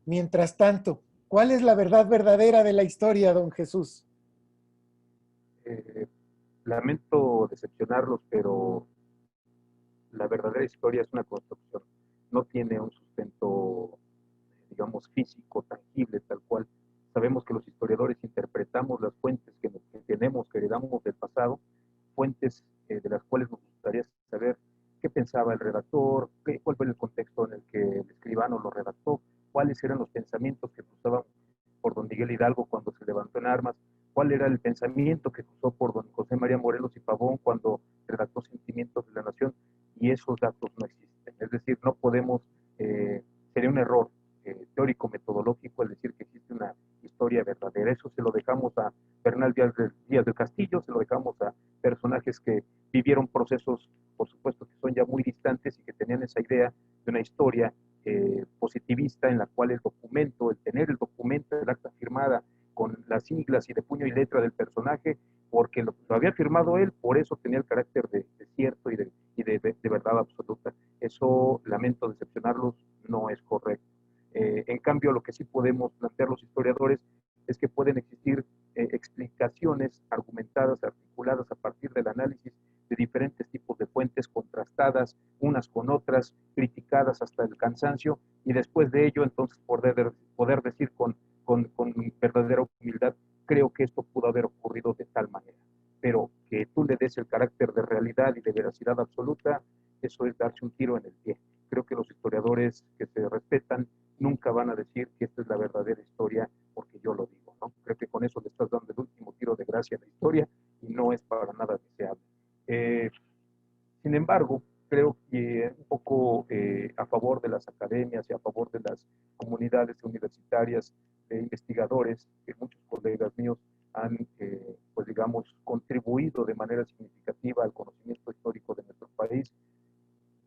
Mientras tanto, ¿cuál es la verdad verdadera de la historia, don Jesús? Eh, Lamento decepcionarlos, pero la verdadera historia es una construcción. No tiene un sustento, digamos, físico, tangible, tal cual. Sabemos que los historiadores interpretamos las fuentes que tenemos, que heredamos del pasado, fuentes de las cuales nos gustaría saber qué pensaba el redactor, cuál fue el contexto en el que el escribano lo redactó, cuáles eran los pensamientos que cruzaban por don Miguel Hidalgo cuando se levantó en armas, cuál era el pensamiento que cruzó por don José María Morelos y Pavón cuando redactó Sentimientos de la Nación, y esos datos no existen. Es decir, no podemos, sería un error teórico-metodológico el decir que existe una historia verdadera. Eso se lo dejamos a Bernal Díaz del Castillo, se lo dejamos a personajes que vivieron procesos, por supuesto, que son ya muy distantes y que tenían esa idea de una historia positivista en la cual el documento, el tener el documento, el acta firmada con las siglas y de puño y letra del personaje, porque lo había firmado él, por eso tenía el carácter de cierto y de verdad absoluta. Eso, lamento decepcionarlos, no es correcto. En cambio, lo que sí podemos plantear los historiadores es que pueden existir explicaciones argumentadas, articuladas a partir del análisis de diferentes tipos de fuentes, contrastadas unas con otras, criticadas hasta el cansancio, y después de ello entonces poder decir con verdadera humildad, creo que esto pudo haber ocurrido de tal manera. Pero que tú le des el carácter de realidad y de veracidad absoluta, eso es darse un tiro en el pie. Creo que los historiadores que se respetan nunca van a decir que esta es la verdadera historia porque yo lo digo, ¿no? Creo que con eso le estás dando el último tiro de gracia a la historia y no es para nada deseable. Sin embargo, creo que un poco a favor de las academias y a favor de las comunidades universitarias de investigadores, que muchos colegas míos han, pues digamos, contribuido de manera significativa al conocimiento histórico de nuestro país,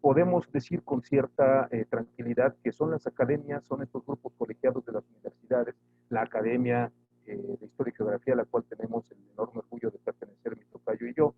podemos decir con cierta tranquilidad que son las academias, son estos grupos colegiados de las universidades, la Academia de Historia y Geografía, a la cual tenemos el enorme orgullo de pertenecer mi tocayo y yo.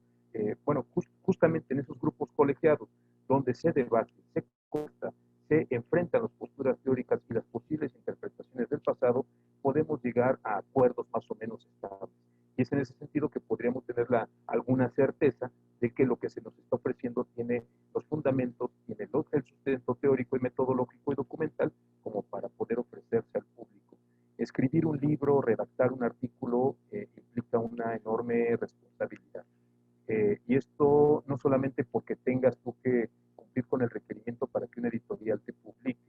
Bueno, justamente en esos grupos colegiados, donde se debate, se corta, se enfrentan las posturas teóricas y las posibles interpretaciones del pasado, podemos llegar a acuerdos más o menos estables. Y es en ese sentido que podríamos tener alguna certeza de que lo que se nos está ofreciendo tiene los fundamentos, tiene el sustento teórico y metodológico y documental como para poder ofrecerse al público. Escribir un libro, redactar un artículo implica una enorme responsabilidad. Y esto no solamente porque tengas tú que cumplir con el requerimiento para que una editorial te publique,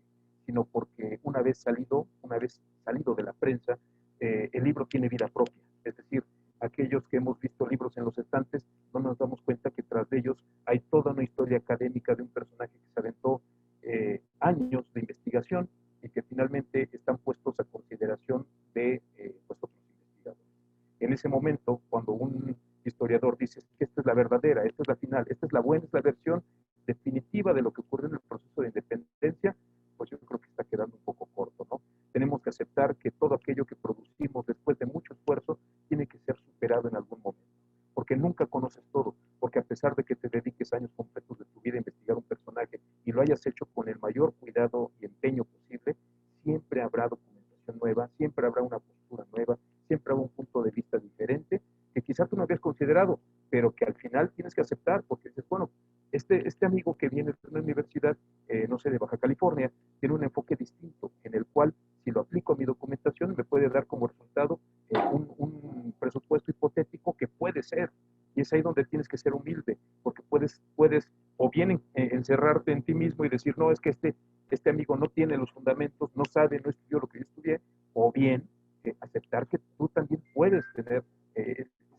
sino porque una vez salido de la prensa, el libro tiene vida propia. Es decir, aquellos que hemos visto libros en los estantes, no nos damos cuenta que tras de ellos hay toda una historia académica de un personaje que se aventó años de investigación y que finalmente están puestos a consideración de pues otros investigadores. En ese momento, cuando un historiador dice que esta es la verdadera, esta es la final, esta es la buena, es la versión definitiva de lo que ocurrió en el proceso de independencia, pues yo creo que está quedando un poco corto, ¿no? Tenemos que aceptar que todo aquello que producimos después de mucho esfuerzo tiene que ser superado en algún momento, porque nunca conoces todo, porque a pesar de que te dediques años completos de tu vida a investigar un personaje y lo hayas hecho con el mayor cuidado y empeño posible, siempre habrá documentación nueva, siempre habrá una postura nueva, siempre habrá un punto de vista diferente que quizás tú no habías considerado, pero que al final tienes que aceptar, porque dices, bueno, este amigo que viene de una universidad, no sé, de Baja California, tiene un enfoque distinto, en el cual, si lo aplico a mi documentación, me puede dar como resultado un presupuesto hipotético que puede ser, y es ahí donde tienes que ser humilde, porque puedes o bien encerrarte en ti mismo y decir, no, es que este amigo no tiene los fundamentos, no sabe, no estudió lo que yo estudié, o bien aceptar que tú también puedes tener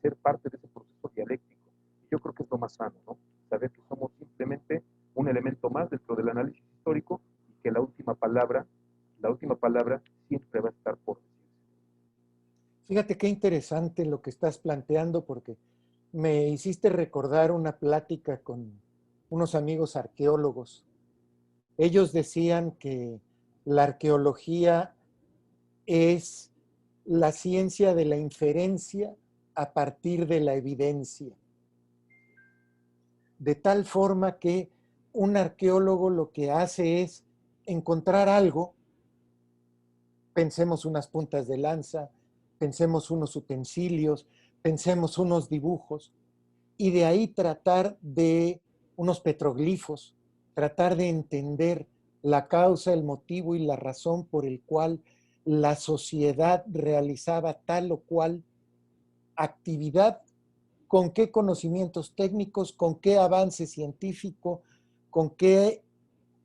ser parte de ese proceso dialéctico. Yo creo que es lo más sano, ¿no? Saber que somos simplemente un elemento más dentro del análisis histórico y que la última palabra siempre va a estar por decirse. Fíjate qué interesante lo que estás planteando, porque me hiciste recordar una plática con unos amigos arqueólogos. Ellos decían que la arqueología es la ciencia de la inferencia a partir de la evidencia. De tal forma que un arqueólogo lo que hace es encontrar algo, pensemos unas puntas de lanza, pensemos unos utensilios, pensemos unos dibujos, y de ahí tratar de unos petroglifos, tratar de entender la causa, el motivo y la razón por el cual la sociedad realizaba tal o cual actividad, con qué conocimientos técnicos, con qué avance científico, con qué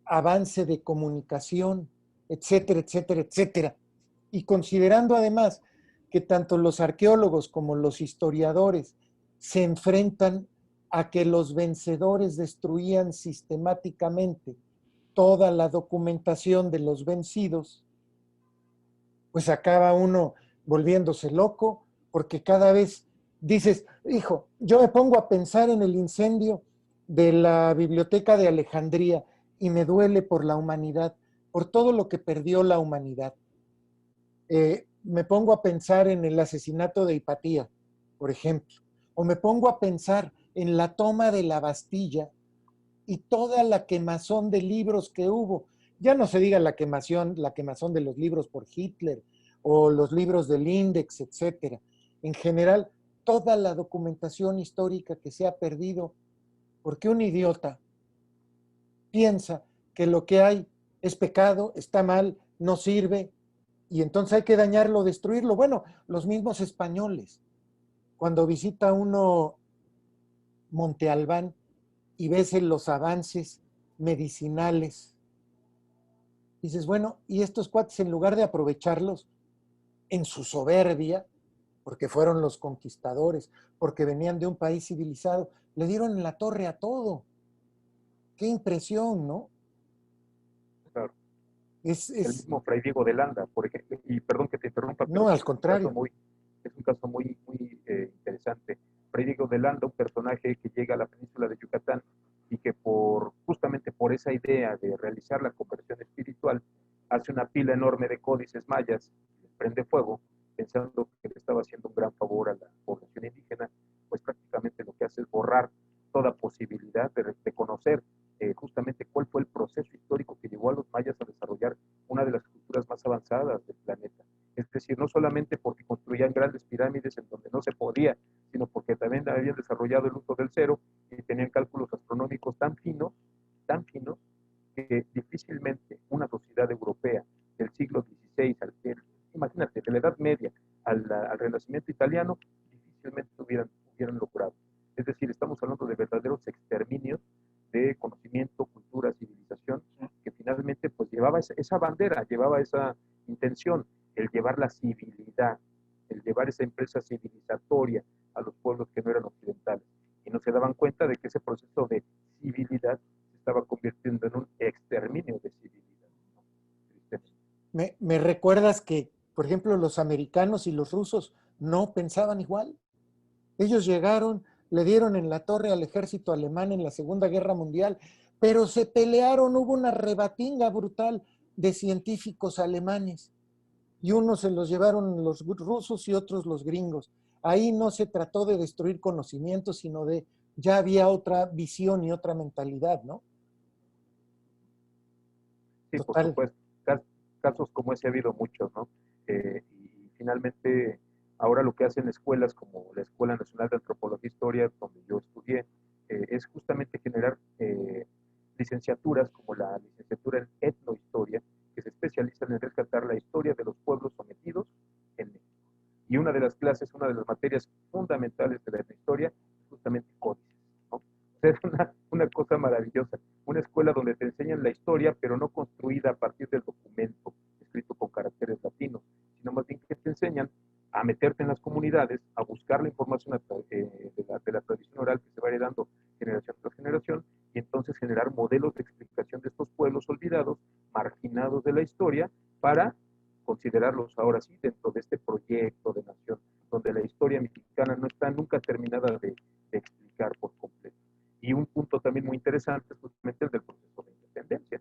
avance de comunicación, etcétera, etcétera, etcétera. Y considerando además que tanto los arqueólogos como los historiadores se enfrentan a que los vencedores destruían sistemáticamente toda la documentación de los vencidos, pues acaba uno volviéndose loco, porque cada vez dices, hijo, yo me pongo a pensar en el incendio de la biblioteca de Alejandría y me duele por la humanidad, por todo lo que perdió la humanidad. Me pongo a pensar en el asesinato de Hipatía, por ejemplo, o me pongo a pensar en la toma de la Bastilla y toda la quemazón de libros que hubo. Ya no se diga la quemazón de los libros por Hitler o los libros del Index, etcétera. En general, toda la documentación histórica que se ha perdido porque un idiota piensa que lo que hay es pecado, está mal, no sirve, y entonces hay que dañarlo, destruirlo. Bueno, los mismos españoles, cuando visita uno Monte Albán y ves en los avances medicinales, dices, bueno, y estos cuates en lugar de aprovecharlos en su soberbia, porque fueron los conquistadores, porque venían de un país civilizado, le dieron en la torre a todo. Qué impresión, ¿no? Claro. Es, El es, mismo Fray Diego de Landa, por ejemplo, y perdón que te interrumpa, pero no, al contrario. es un caso muy, muy interesante. Fray Diego de Landa, un personaje que llega a la península de Yucatán y que justamente por esa idea de realizar la conversión espiritual, hace una pila enorme de códices mayas, les prende fuego, pensando que le estaba haciendo un gran favor a la población indígena, pues prácticamente lo que hace es borrar toda posibilidad de conocer justamente cuál fue el proceso histórico que llevó a los mayas a desarrollar una de las culturas más avanzadas del planeta. Es decir, no solamente porque construían grandes pirámides en donde no se podía, sino porque también habían desarrollado el uso del cero y tenían cálculos astronómicos tan finos, que difícilmente una sociedad europea del siglo XVI, imagínate, de la Edad Media al Renacimiento italiano, difícilmente hubieran logrado. Es decir, estamos hablando de verdaderos exterminios de conocimiento, cultura, civilización, que finalmente pues llevaba esa bandera, llevaba esa intención, el llevar la civilidad, el llevar esa empresa civilizatoria a los pueblos que no eran occidentales. Y no se daban cuenta de que ese proceso de civilidad se estaba convirtiendo en un exterminio de civilidad, ¿no? Me recuerdas que, por ejemplo, los americanos y los rusos no pensaban igual. Ellos llegaron, le dieron en la torre al ejército alemán en la Segunda Guerra Mundial, pero se pelearon, hubo una rebatinga brutal de científicos alemanes. Y unos se los llevaron los rusos y otros los gringos. Ahí no se trató de destruir conocimientos, sino de ya había otra visión y otra mentalidad, ¿no? Sí, por Total. supuesto. Casos como ese ha habido muchos, ¿no? Y finalmente, ahora lo que hacen escuelas como la Escuela Nacional de Antropología e Historia, donde yo estudié, es justamente generar licenciaturas como la licenciatura en etnohistoria, que se especializan en rescatar la historia de los pueblos sometidos en México. Y una de las clases, una de las materias fundamentales de la etnohistoria es justamente códices, ¿no? Es una cosa maravillosa, una escuela donde te enseñan la historia, pero no construida a partir del documento escrito con caracteres latinos, sino más bien que te enseñan a meterte en las comunidades, a buscar la información de la tradición oral que se va heredando generación tras generación, y entonces generar modelos de explicación de estos pueblos olvidados, marginados de la historia, para considerarlos ahora sí dentro de este proyecto de nación, donde la historia mexicana no está nunca terminada de explicar por completo. Y un punto también muy interesante es justamente el del proceso de independencia.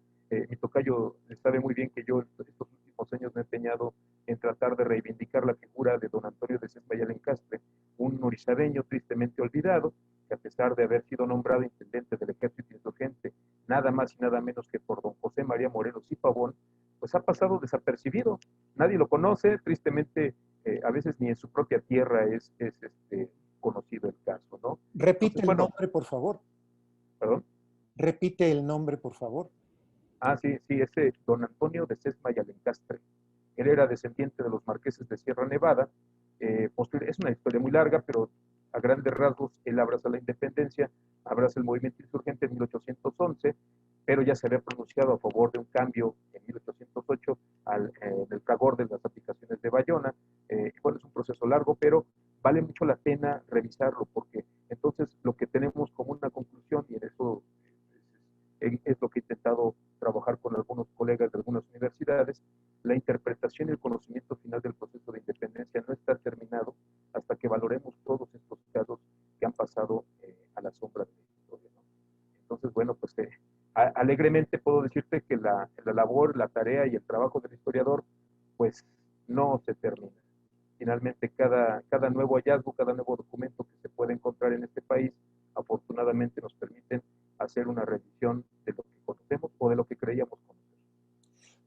Mi tocayo sabe muy bien que yo estos últimos años me he empeñado en en tratar de reivindicar la figura de don Antonio de Sesma y Alencastre, un orizabeño tristemente olvidado, que a pesar de haber sido nombrado intendente del ejército insurgente, nada más y nada menos que por don José María Morelos y Pavón, pues ha pasado desapercibido. Nadie lo conoce, tristemente, a veces ni en su propia tierra es conocido el caso, ¿no? Repite Entonces, el bueno, nombre, por favor. perdón. Repite el nombre, por favor. Ah, sí, sí, ese don Antonio de Sesma y Alencastre. Él era descendiente de los marqueses de Sierra Nevada. Es una historia muy larga, pero a grandes rasgos, él abraza la independencia, abraza el movimiento insurgente en 1811, pero ya se había pronunciado a favor de un cambio en 1808 en el fragor de las aplicaciones de Bayona. Bueno, es un proceso largo, pero vale mucho la pena revisarlo, porque entonces lo que tenemos como una conclusión, y en eso es lo que he intentado trabajar con algunos colegas de algunas universidades, la interpretación y el conocimiento final del proceso de independencia no está terminado hasta que valoremos todos estos casos que han pasado a la sombra de la historia, ¿no? Entonces, bueno, pues alegremente puedo decirte que la labor, la tarea y el trabajo del historiador, pues no se termina. Finalmente, cada nuevo hallazgo, cada nuevo documento que se puede encontrar en este país, afortunadamente nos permiten hacer una revisión de lo que conocemos o de lo que creíamos conocer.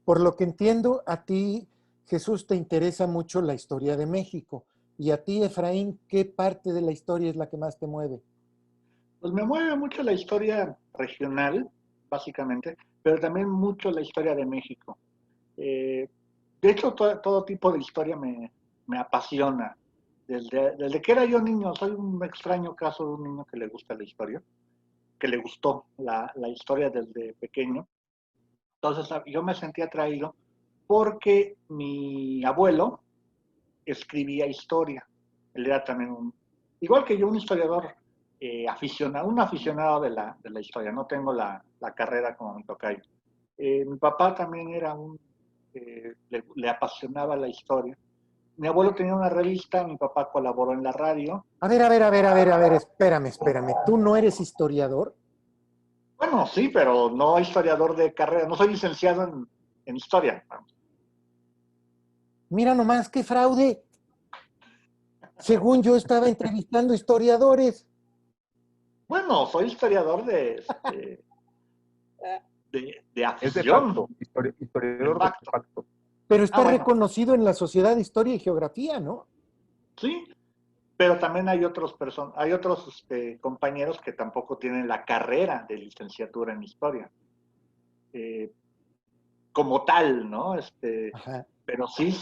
Por lo que entiendo, a ti, Jesús, te interesa mucho la historia de México. Y a ti, Efraín, ¿qué parte de la historia es la que más te mueve? Pues me mueve mucho la historia regional, básicamente, pero también mucho la historia de México. Eh, de hecho, todo tipo de historia me apasiona. Desde que era yo niño, soy un extraño caso de un niño que le gusta la historia, que le gustó la historia desde pequeño. Entonces yo me sentí atraído porque mi abuelo escribía historia. Él era también igual que yo, un historiador aficionado, un aficionado de la historia. No tengo la carrera como mi tocayo. Mi papá también era le apasionaba la historia. Mi abuelo tenía una revista, mi papá colaboró en la radio. Espérame. ¿Tú no eres historiador? Bueno, sí, pero no historiador de carrera, no soy licenciado en historia. Mira nomás qué fraude. Según yo estaba entrevistando historiadores. Bueno, soy historiador de Es de afición, facto, de historiador de facto. facto. Pero Ah, está bueno, reconocido en la Sociedad de Historia y Geografía, ¿no? sí, pero también hay otros compañeros que tampoco tienen la carrera de licenciatura en historia, eh, como tal, ¿no? Ajá. Pero sí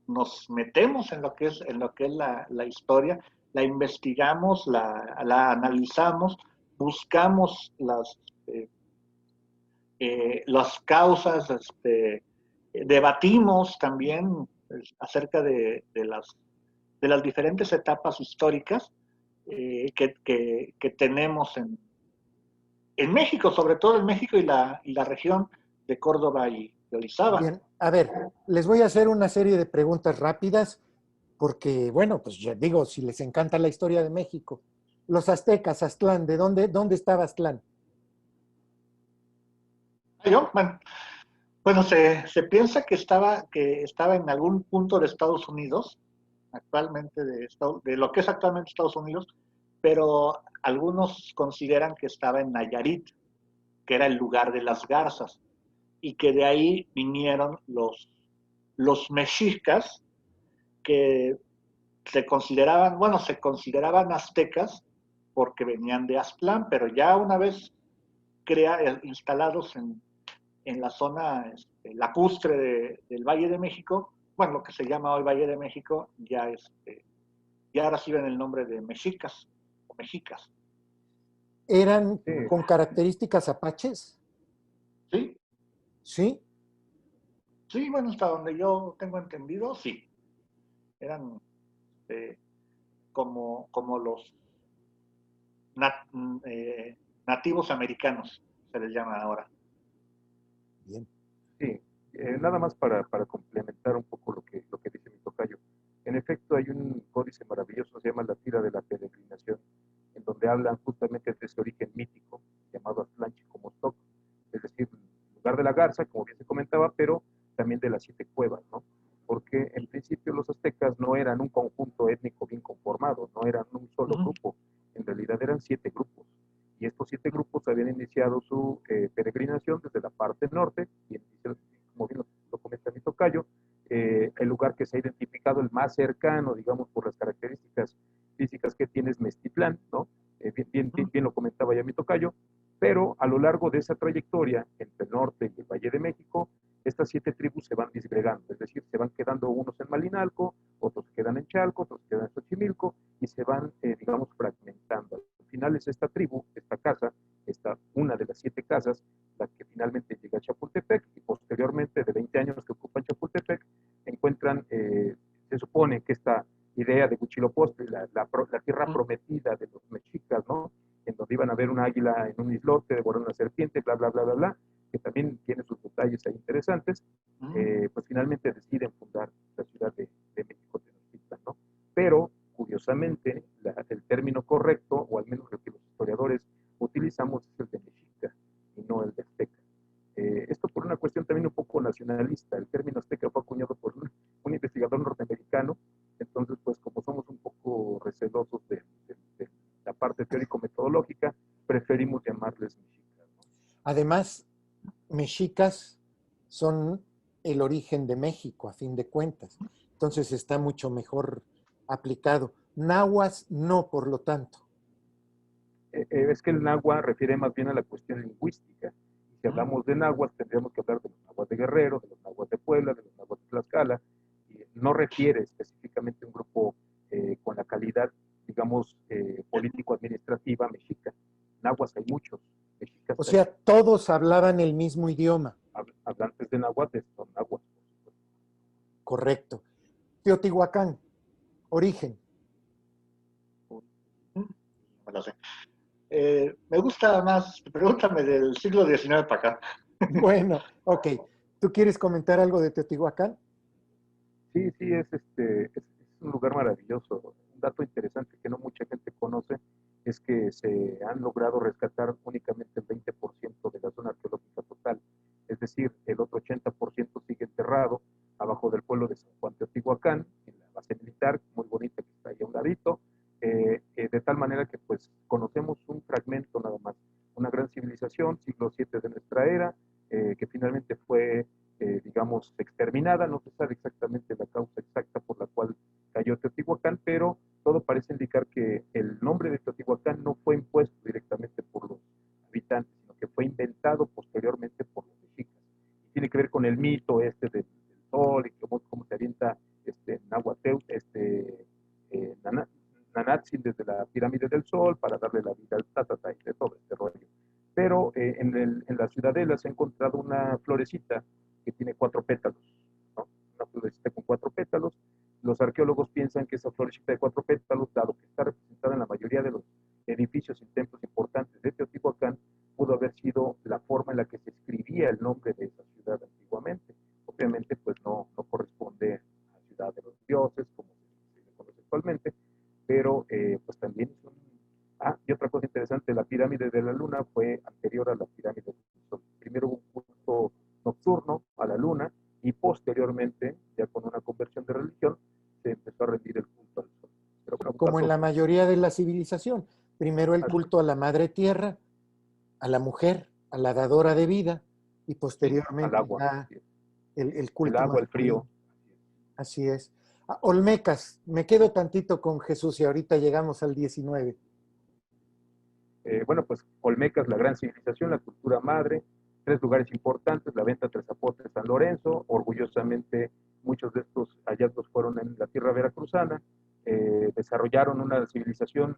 nos metemos en lo que es la historia, la investigamos, la analizamos, buscamos eh, las causas, debatimos también acerca de las diferentes etapas históricas que tenemos en México, sobre todo en México y la región de Córdoba y de Orizaba. Bien, a ver, les voy a hacer una serie de preguntas rápidas porque, bueno, pues ya digo, si les encanta la historia de México. Los aztecas, Aztlán, ¿dónde estaba Aztlán? Bueno, se piensa que estaba en algún punto de Estados Unidos, actualmente de lo que es actualmente Estados Unidos, pero algunos consideran que estaba en Nayarit, que era el lugar de las garzas, y que de ahí vinieron los mexicas, que se consideraban aztecas porque venían de Aztlán, pero ya una vez instalados en la zona lacustre del Valle de México, bueno, lo que se llama hoy Valle de México, ya reciben el nombre de mexicas o mexicas. ¿Eran Sí, con características apaches? ¿Sí? ¿Sí? Sí, bueno, hasta donde yo tengo entendido, sí. Eran eh, como los nat- nativos americanos, se les llama ahora. Bien. sí. Nada más para complementar un poco lo que dice mi tocayo. En efecto, hay un códice maravilloso, se llama La Tira de la Peregrinación, en donde hablan justamente de ese origen mítico llamado Aztlán Chicomostoc, es decir, el lugar de la garza, como bien se comentaba, pero también de las 7 cuevas, ¿no? Porque en principio los aztecas no eran un conjunto étnico bien conformado, no eran un solo grupo, en realidad eran 7 grupos. Y estos 7 grupos habían iniciado su peregrinación desde la parte norte, y como bien lo comenta mi tocayo, el lugar que se ha identificado el más cercano, digamos, por las características físicas que tiene es Mestitlán, ¿no? Bien lo comentaba ya mi tocayo, pero a lo largo de esa trayectoria entre el norte y el Valle de México, estas 7 tribus se van disgregando, es decir, se van quedando unos en Malinalco, otros quedan en Chalco, otros quedan en Xochimilco, y se van, digamos, fragmentando. Al final es esta tribu, esta casa, una de las 7 casas, la que finalmente llega a Chapultepec, y posteriormente, de 20 años que ocupan Chapultepec, encuentran, se supone que esta idea de Huitzilopochtli, la tierra prometida de los mexicas, ¿no? En donde iban a ver un águila en un islote, devorar una serpiente, bla, bla, bla, bla, bla, que también tiene sus detalles ahí interesantes, pues finalmente deciden fundar la ciudad de México Tenochtitlan, ¿no? Pero, curiosamente, el término correcto, o al menos el que los historiadores utilizamos, es el de mexica y no el de azteca. Esto por una cuestión también un poco nacionalista. El término azteca fue acuñado por un investigador norteamericano, entonces pues como somos un poco recelosos de la parte teórico-metodológica, preferimos llamarles mexicas, ¿no? Además, mexicas son el origen de México, a fin de cuentas. Entonces está mucho mejor aplicado. Nahuas no, por lo tanto. Es que el náhuatl refiere más bien a la cuestión lingüística. Y si hablamos de náhuatl, tendríamos que hablar de los náhuatl de Guerrero, de los náhuatl de Puebla, de los náhuatl de Tlaxcala. Y no refiere específicamente a un grupo con la calidad, digamos, político-administrativa mexica. Náhuatl hay muchos. Mexicas O sea, todos hablaban el mismo idioma. Hablantes de náhuatl son náhuatl. Correcto. Teotihuacán, origen. No lo sé. Me gusta más, pregúntame del siglo XIX para acá. Bueno, ok. ¿Tú quieres comentar algo de Teotihuacán? Sí, sí, es un lugar maravilloso. Un dato interesante que no mucha gente conoce es que se han logrado rescatar únicamente el 20% de la zona arqueológica total. Es decir, el otro 80% sigue enterrado abajo del pueblo de San Juan Teotihuacán, en la base militar, muy bonita que está ahí a un ladito, de tal manera que pues conocemos un fragmento nada más, una gran civilización, siglo VII de nuestra era, que finalmente fue digamos, exterminada. No se sabe exactamente la causa exacta por la cual cayó Teotihuacán, pero todo parece indicar que el nombre de Teotihuacán no fue impuesto directamente por los habitantes, sino que fue inventado posteriormente por los mexicas. Y tiene que ver con el mito del sol y cómo se avienta Nahuatl, Nanatzin desde la pirámide del sol para darle la vida al tatata y de todo este rollo. Pero en la ciudadela se ha encontrado una florecita que tiene 4 pétalos, ¿no? Una florecita con 4 pétalos. Los arqueólogos piensan que esa florecita de 4 pétalos, dado que está representada en la mayoría de los edificios y templos importantes de Teotihuacán, pudo haber sido la forma en la que se escribía el nombre de esa ciudad antiguamente. Obviamente, pues no corresponde a la ciudad de los dioses, como se le conoce actualmente, pero pues también es un... y otra cosa interesante, la pirámide de la luna fue anterior a la pirámide del sol. Primero hubo un culto nocturno a la luna y posteriormente, ya con una conversión de religión, se empezó a rendir el culto al sol. Pero bueno, Como en la mayoría de la civilización. Primero el culto a la madre tierra, a la mujer, a la dadora de vida, y posteriormente al agua, ya el culto el agua, el frío. Así es. Olmecas, me quedo tantito con Jesús y ahorita llegamos al 19. Bueno, pues Olmecas, la gran civilización, la cultura madre, 3 lugares importantes, la venta Tres Zapotes, San Lorenzo. Orgullosamente muchos de estos hallazgos fueron en la tierra veracruzana. Desarrollaron una civilización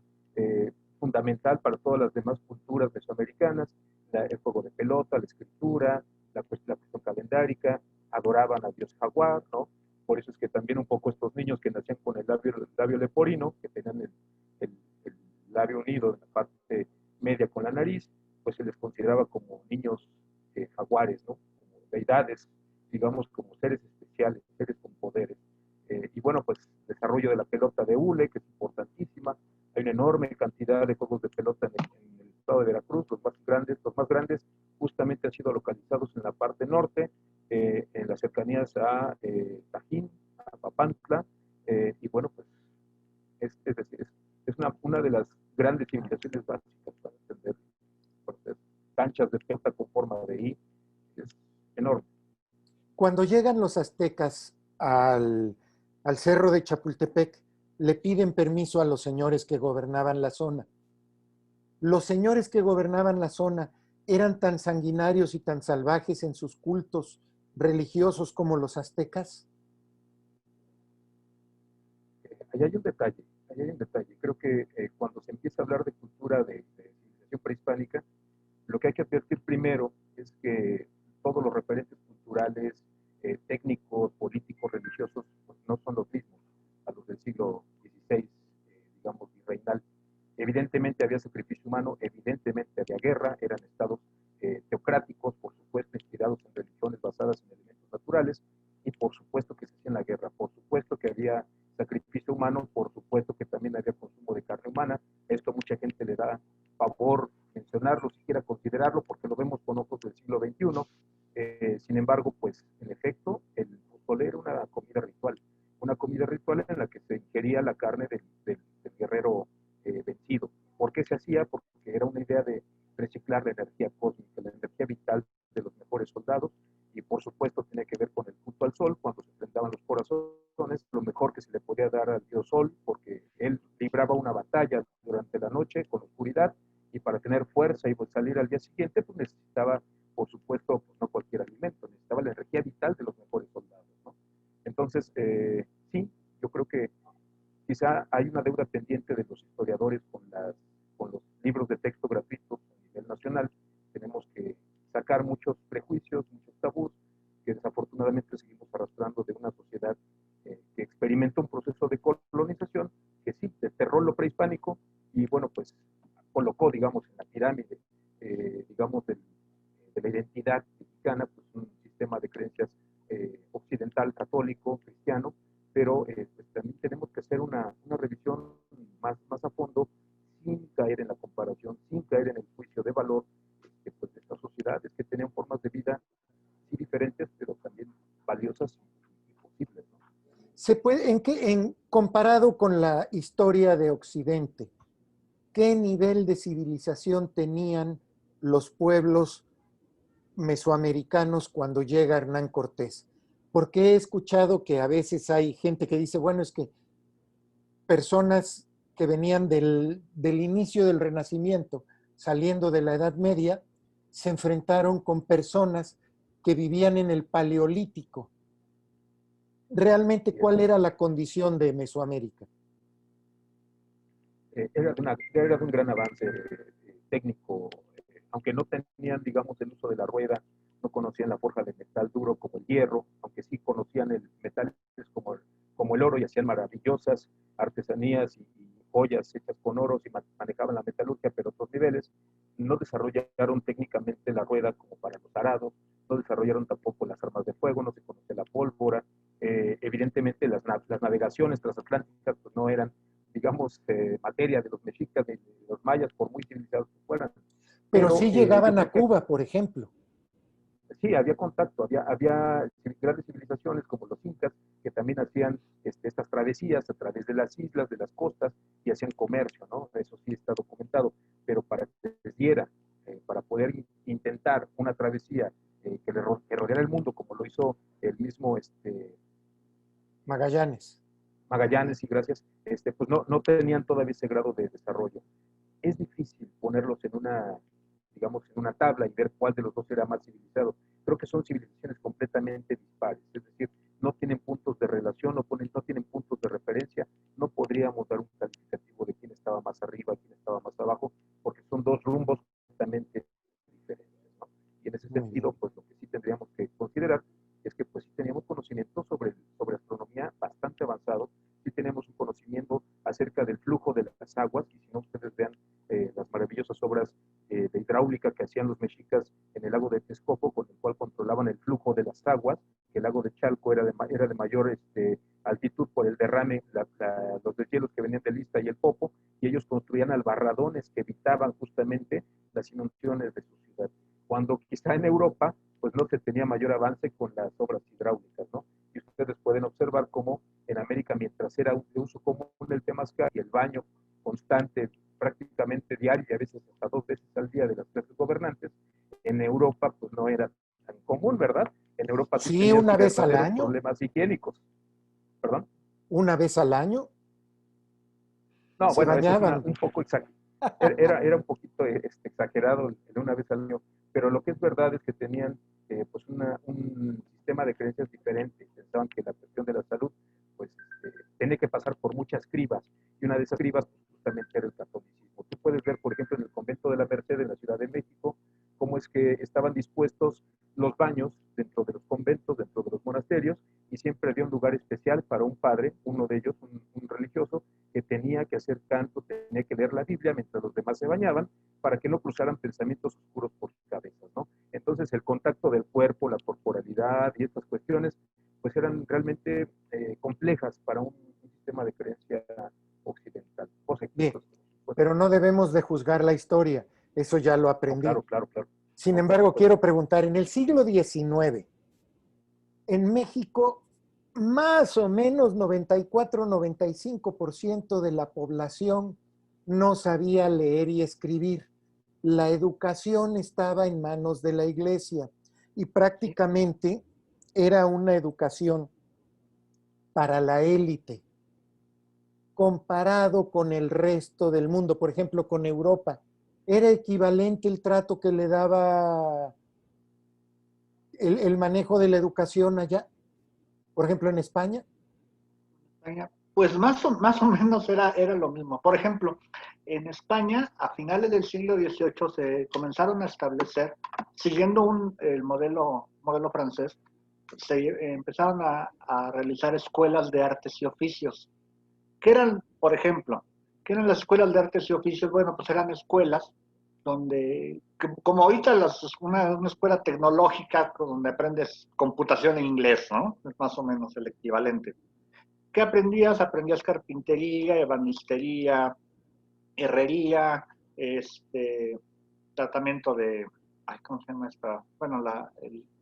fundamental para todas las demás culturas mesoamericanas, el juego de pelota, la escritura, la cuestión calendárica, adoraban a Dios jaguar, ¿no? Por eso es que también un poco estos niños que nacían con el labio leporino, que tenían el labio unido en la parte media con la nariz, pues se les consideraba como niños jaguares, ¿no? Como deidades, digamos, como seres especiales, seres con poderes. Y bueno, pues desarrollo de la pelota de hule, que es importantísima. Hay una enorme cantidad de juegos de pelota en el estado de Veracruz. Los más grandes justamente han sido localizados en la parte norte, en las cercanías llegamos a Tajín, a Papantla, y bueno, pues es decir, es una de las grandes civilizaciones básicas para entender, porque canchas de pelota con forma de I, es enorme. Cuando llegan los aztecas al cerro de Chapultepec, le piden permiso a los señores que gobernaban la zona. Los señores que gobernaban la zona eran tan sanguinarios y tan salvajes en sus cultos religiosos como los aztecas. Ahí hay un detalle, ahí hay un detalle. Creo que cuando se empieza a hablar de cultura de civilización prehispánica, lo que hay que advertir primero es que todos los referentes culturales, técnicos, políticos, religiosos, pues no son los mismos a los del siglo XVI, digamos, virreinal. Evidentemente había sacrificio humano, evidentemente había guerra, eran estados teocráticos, por supuesto, inspirados en religiones basadas en elementos naturales, y por supuesto que se hacía la guerra, por supuesto que había sacrificio humano, por supuesto que también había consumo de carne humana. Esto a mucha gente le da pavor mencionarlo, siquiera considerarlo, porque lo vemos con ojos del siglo XXI. Sin embargo, pues en efecto, el pozole era una comida ritual en la que se ingería la carne del guerrero vencido. ¿Por qué se hacía? Porque era una idea de reciclar la energía cósmica, la energía vital de los mejores soldados, y por supuesto tenía que ver con el culto al sol. Cuando se enfrentaban los corazones, lo mejor que se le podía dar al dios sol, porque él libraba una batalla durante la noche con oscuridad, y para tener fuerza y salir al día siguiente, pues necesitaba, por supuesto, pues no cualquier alimento, necesitaba la energía vital de los mejores soldados, ¿no? Entonces, sí, yo creo que quizá hay una deuda pendiente de los historiadores con los libros de texto gratuitos a nivel nacional. Tenemos que sacar muchos prejuicios, muchos tabús, que desafortunadamente seguimos arrastrando de una sociedad que experimentó un proceso de colonización, que sí, desterró lo prehispánico, y bueno, pues colocó, digamos, en la pirámide, digamos, de la identidad mexicana, pues un sistema de creencias occidental, católico, cristiano, pero pues también tenemos que hacer una revisión más a fondo, sin caer en la comparación, sin caer en el juicio de valor, pues, de estas sociedades que tenían formas de vida sí diferentes, pero también valiosas y posibles, ¿no? Se puede, comparado con la historia de Occidente, ¿qué nivel de civilización tenían los pueblos mesoamericanos cuando llega Hernán Cortés? Porque he escuchado que a veces hay gente que dice, bueno, es que personas que venían del inicio del Renacimiento, saliendo de la Edad Media, se enfrentaron con personas que vivían en el Paleolítico. Realmente, ¿cuál era la condición de Mesoamérica? Era de un gran avance técnico, aunque no tenían, digamos, el uso de la rueda, no conocían la forja de metal duro como el hierro, aunque sí conocían el metal como el oro, y hacían maravillosas artesanías y joyas hechas con oros, y manejaban la metalurgia, pero a otros niveles. No desarrollaron técnicamente la rueda como para los arados, no desarrollaron tampoco las armas de fuego, no se conocía la pólvora. Evidentemente las navegaciones transatlánticas pues no eran, digamos, materia de los mexicas, de los mayas, por muy civilizados que fueran. Pero Pero sí llegaban a Cuba, por ejemplo. sí, había contacto, había grandes civilizaciones como los incas, que también hacían estas travesías a través de las islas, de las costas, y hacían comercio, ¿no? Eso sí está documentado, pero para que les diera, para poder intentar una travesía que rodeara el mundo, como lo hizo el mismo Magallanes. Magallanes, y gracias, pues no tenían todavía ese grado de desarrollo. Es difícil ponerlos en una, digamos, en una tabla y ver cuál de los dos era más civilizado. Creo que son civilizaciones completamente dispares, es decir, no tienen puntos de relación, no tienen puntos de referencia, no podríamos dar un calificativo de quién estaba más arriba, quién estaba más abajo, porque son dos rumbos completamente diferentes, ¿no? Y en ese sentido, pues lo que sí tendríamos que considerar es que pues sí teníamos conocimiento sobre astronomía bastante avanzado, sí tenemos un conocimiento acerca del flujo de las aguas, y si no, ustedes vean las maravillosas obras de hidráulica que hacían los mexicas en el lago de Texcoco, con el cual controlaban el flujo de las aguas, que el lago de Chalco era de mayor altitud por el derrame, los deshielos que venían del Ista y el Popo, y ellos construían albarradones que evitaban justamente las inundaciones de su ciudad. Cuando quizá en Europa pues no se tenía mayor avance con las obras hidráulicas, ¿no? pueden observar cómo en América, mientras era de uso común el temazcal y el baño constante, prácticamente diario, y a veces hasta 2 veces al día de las clases gobernantes, en Europa pues no era tan común, ¿verdad? En Europa tú Sí, tenías una vez al verdaderos año. problemas higiénicos. ¿Perdón? Una vez al año No, se bueno, eso es bañaban. un poco era un poquito exagerado el una vez al año, pero lo que es verdad es que tenían pues un sistema de creencias diferente. Pensaban que la cuestión de la salud pues tiene que pasar por muchas cribas, y una de esas cribas pues, justamente era el catolicismo. Tú puedes ver, por ejemplo, en el convento de la Merced en la Ciudad de México, cómo es que estaban dispuestos los baños dentro de los conventos, dentro de los monasterios, y siempre había un lugar especial para un padre, uno de ellos, un religioso, que tenía que hacer canto, tenía que leer la Biblia mientras los demás se bañaban, para que no cruzaran pensamientos oscuros por sus cabezas, ¿no? Entonces el contacto del cuerpo, la corporalidad y estas cuestiones, pues eran realmente complejas para un sistema de creencia occidental. Bien, pero no debemos de juzgar la historia, eso ya lo No, aprendí. claro, claro, claro. Sin No, por embargo, supuesto. quiero preguntar, en el siglo XIX, en México, más o menos 94-95% de la población no sabía leer y escribir. La educación estaba en manos de la iglesia y prácticamente era una educación para la élite, comparado con el resto del mundo, por ejemplo, con Europa. ¿Era equivalente el trato que le daba el manejo de la educación allá? Por ejemplo, en España. Pues más o menos era lo mismo. Por ejemplo, en España, a finales del siglo XVIII, se comenzaron a establecer, siguiendo el modelo francés, se empezaron a realizar escuelas de artes y oficios. ¿Qué eran, por ejemplo? ¿Qué eran las escuelas de artes y oficios? Bueno, pues eran escuelas donde, como ahorita una escuela tecnológica donde aprendes computación en inglés, ¿no? Es más o menos el equivalente. ¿Qué aprendías? Aprendías carpintería, ebanistería, herrería, tratamiento de, ¿cómo se llama esta? Bueno,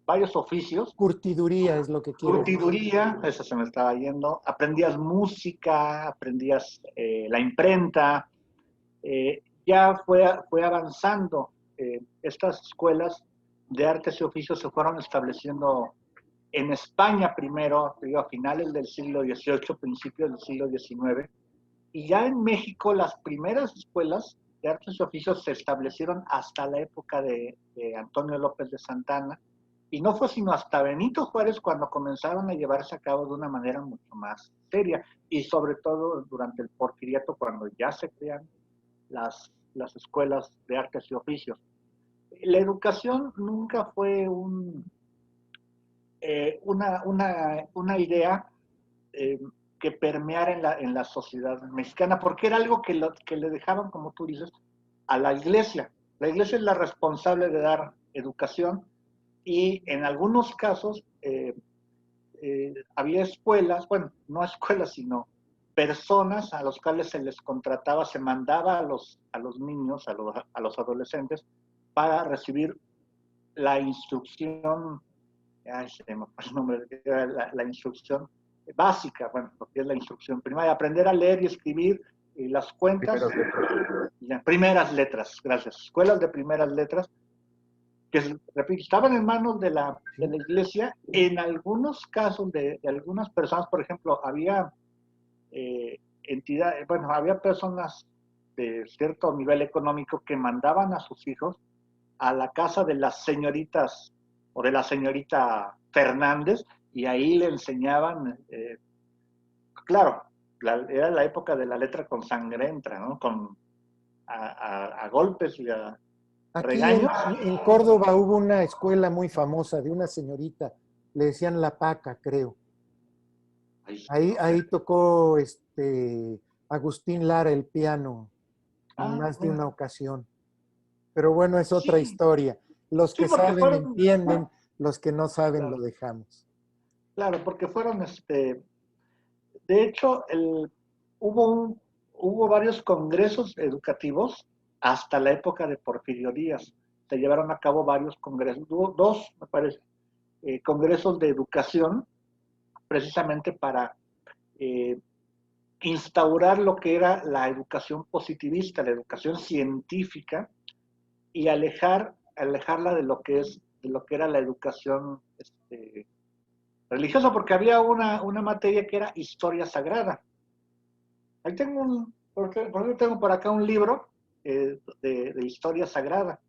varios oficios. Curtiduría es lo que quiere decir. Curtiduría, eso se me estaba yendo. Aprendías música, aprendías la imprenta. Ya fue avanzando. Estas escuelas de artes y oficios se fueron estableciendo en España primero, digo, a finales del siglo XVIII, principios del siglo XIX, y ya en México las primeras escuelas de artes y oficios se establecieron hasta la época de Antonio López de Santana, y no fue sino hasta Benito Juárez cuando comenzaron a llevarse a cabo de una manera mucho más seria, y sobre todo durante el Porfiriato, cuando ya se crean las escuelas de artes y oficios. La educación nunca fue una idea que permeara en la sociedad mexicana, porque era algo que le dejaban, como tú dices, a la iglesia. La iglesia es la responsable de dar educación, y en algunos casos había escuelas, bueno, no escuelas, sino personas a los cuales se les contrataba, se mandaba a los niños, a los adolescentes, para recibir la instrucción, se me fue el nombre, la instrucción básica, bueno, lo que es la instrucción primaria, aprender a leer y escribir y las cuentas, primeras letras, gracias, escuelas de primeras letras, que repito, estaban en manos de la iglesia. En algunos casos de algunas personas, por ejemplo, había entidades, bueno, había personas de cierto nivel económico que mandaban a sus hijos a la casa de las señoritas o de la señorita Fernández, y ahí le enseñaban, claro, era la época de la letra con sangrentra, ¿no? A golpes y a Aquí regaños. en Córdoba hubo una escuela muy famosa de una señorita, le decían La Paca, creo. Ahí tocó Agustín Lara el piano en más de una ocasión. Pero bueno, es otra historia. Los Sí, que porque saben fueron, entienden, los que no saben claro, lo dejamos. claro, porque fueron, de hecho, hubo varios congresos educativos hasta la época de Porfirio Díaz. Se llevaron a cabo varios congresos, hubo dos, me parece, congresos de educación, precisamente para instaurar lo que era la educación positivista, la educación científica, y alejarla de lo que era la educación religiosa, porque había una materia que era historia sagrada. Ahí tengo por acá un libro de historia sagrada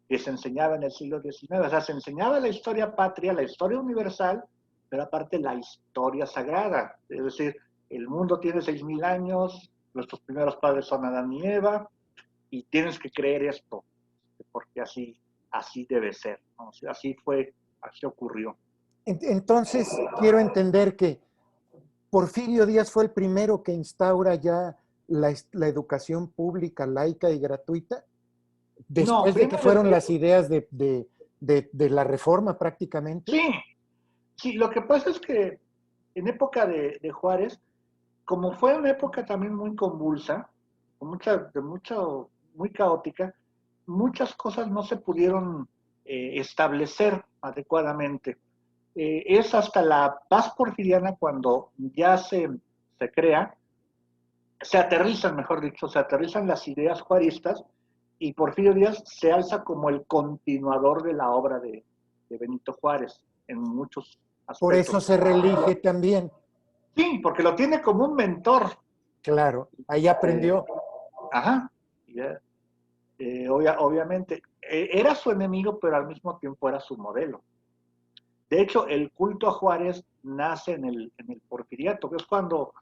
que se enseñaba en el siglo XIX. O sea, se enseñaba la historia patria, la historia universal, pero aparte la historia sagrada. Es decir, el mundo tiene 6.000 años, nuestros primeros padres son Adán y Eva, y tienes que creer esto, porque así debe ser, ¿no? O sea, así ocurrió. Entonces, quiero entender que Porfirio Díaz fue el primero que instaura ya la educación pública, laica y gratuita, No, después de que fueron las ideas de la reforma prácticamente. Sí, lo que pasa es que en época de Juárez, como fue una época también muy convulsa, muy caótica, muchas cosas no se pudieron establecer adecuadamente. Es hasta la paz porfiriana cuando ya se crea, se aterrizan las ideas juaristas, y Porfirio Díaz se alza como el continuador de la obra de Benito Juárez en muchos aspectos. Por eso se reelige también. Sí, porque lo tiene como un mentor. Claro, ahí aprendió. Ajá. Obviamente, era su enemigo, pero al mismo tiempo era su modelo. De hecho, el culto a Juárez nace en el porfiriato, que es cuando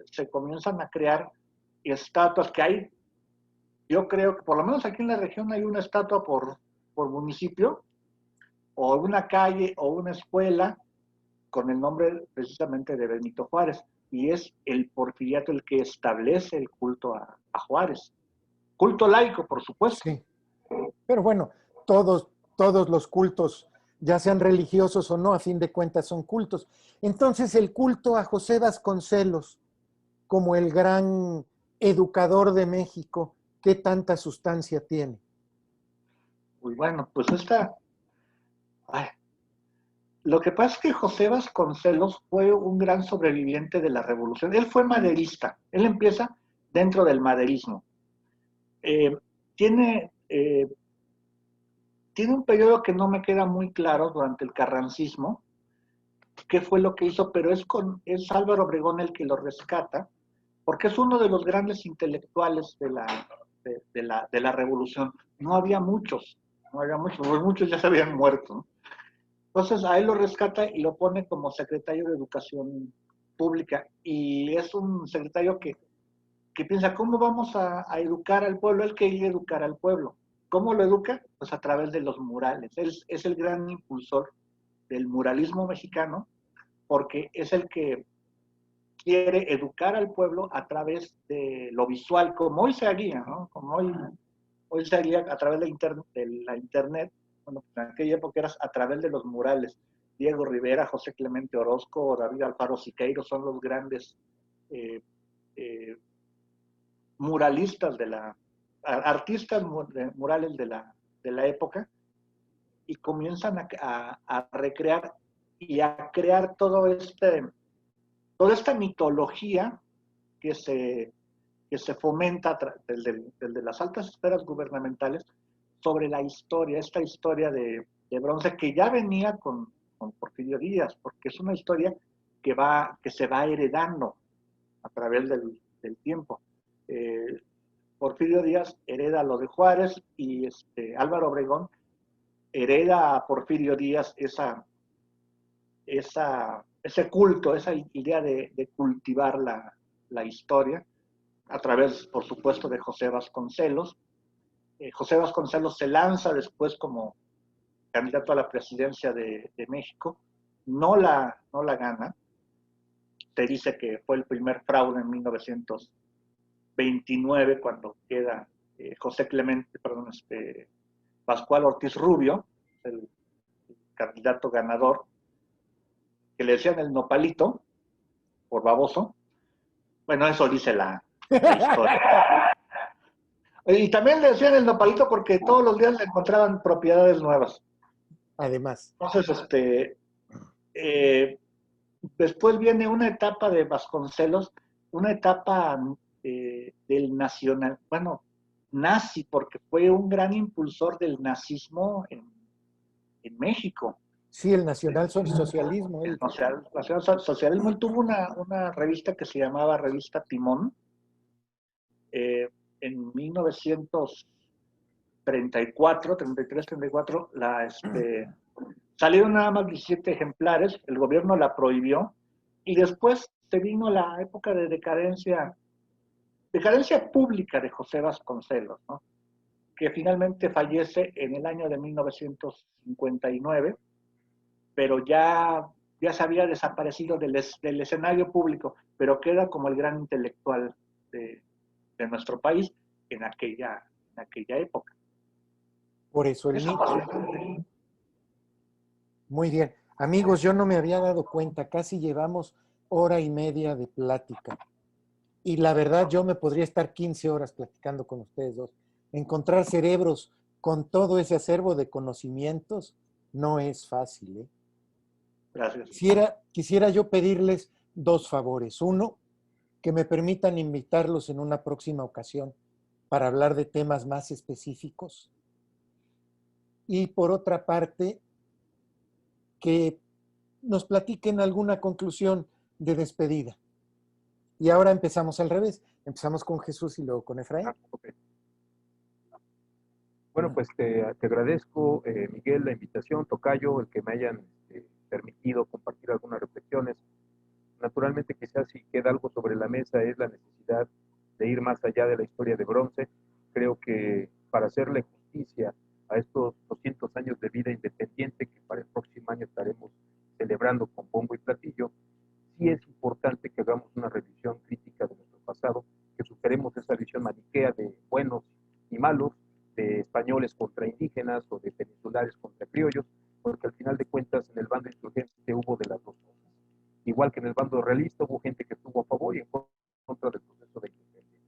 se comienzan a crear estatuas que hay. Yo creo que por lo menos aquí en la región hay una estatua por municipio, o una calle o una escuela con el nombre precisamente de Benito Juárez, y es el porfiriato el que establece el culto a Juárez. Culto laico, por supuesto. Sí. Pero bueno, todos los cultos, ya sean religiosos o no, a fin de cuentas son cultos. Entonces, el culto a José Vasconcelos como el gran educador de México, ¿qué tanta sustancia tiene? Muy bueno, pues lo que pasa es que José Vasconcelos fue un gran sobreviviente de la revolución. Él fue maderista. Él empieza dentro del maderismo. Tiene un periodo que no me queda muy claro durante el carrancismo, qué fue lo que hizo, pero es Álvaro Obregón el que lo rescata, porque es uno de los grandes intelectuales de la revolución. No había muchos, pues muchos ya se habían muerto, ¿no? Entonces a él lo rescata y lo pone como secretario de Educación Pública, y es un secretario que piensa, ¿cómo vamos a educar al pueblo? Él quería educar al pueblo. ¿Cómo lo educa? Pues a través de los murales. Él es el gran impulsor del muralismo mexicano, porque es el que quiere educar al pueblo a través de lo visual, como hoy se haría, ¿no? Como hoy se haría a través de la internet. Bueno, en aquella época era a través de los murales. Diego Rivera, José Clemente Orozco, David Alfaro Siqueiro son los grandes muralistas artistas murales de la época, y comienzan a recrear y a crear toda esta mitología que se fomenta desde las altas esferas gubernamentales sobre esta historia de bronce que ya venía con Porfirio Díaz, porque es una historia que se va heredando a través del tiempo. Porfirio Díaz hereda lo de Juárez, y Álvaro Obregón hereda a Porfirio Díaz ese culto, esa idea de cultivar la historia a través, por supuesto, de José Vasconcelos. José Vasconcelos se lanza después como candidato a la presidencia de México, no la gana. Se dice que fue el primer fraude en 1929, cuando queda Pascual Ortiz Rubio, el candidato ganador, que le decían el nopalito, por baboso. Bueno, eso dice la historia. Y también le decían el nopalito porque todos los días le encontraban propiedades nuevas. Además. Entonces, Después viene una etapa de Vasconcelos, una etapa del nacional, bueno, nazi, porque fue un gran impulsor del nazismo en México. Sí, el nacionalsocialismo. El socialismo. Él tuvo una revista que se llamaba Revista Timón, en 1934, 33, 34, salieron nada más 17 ejemplares, el gobierno la prohibió, y después se vino la época de decadencia pública de José Vasconcelos, ¿no? Que finalmente fallece en el año de 1959, pero ya se había desaparecido del escenario público, pero queda como el gran intelectual de nuestro país en aquella época. Por eso el mito. Muy bien. Amigos, yo no me había dado cuenta, casi llevamos hora y media de plática. Y la verdad, yo me podría estar 15 horas platicando con ustedes dos. Encontrar cerebros con todo ese acervo de conocimientos no es fácil, ¿eh? Gracias. Quisiera yo pedirles dos favores. Uno, que me permitan invitarlos en una próxima ocasión para hablar de temas más específicos. Y por otra parte, que nos platiquen alguna conclusión de despedida. Y ahora empezamos al revés. Empezamos con Jesús y luego con Efraín. Okay. Bueno, pues te agradezco, Miguel, la invitación, Tocayo, el que me hayan permitido compartir algunas reflexiones. Naturalmente, quizás si queda algo sobre la mesa es la necesidad de ir más allá de la historia de bronce. Creo que para hacerle justicia a estos 200 años de vida independiente que para el próximo año estaremos celebrando con bombo y platillo, sí es importante que hagamos una revisión crítica de nuestro pasado, que superemos esa visión maniquea de buenos y malos, de españoles contra indígenas o de peninsulares contra criollos, porque al final de cuentas en el bando insurgente hubo de las dos cosas. Igual que en el bando realista hubo gente que estuvo a favor y en contra del proceso de independencia.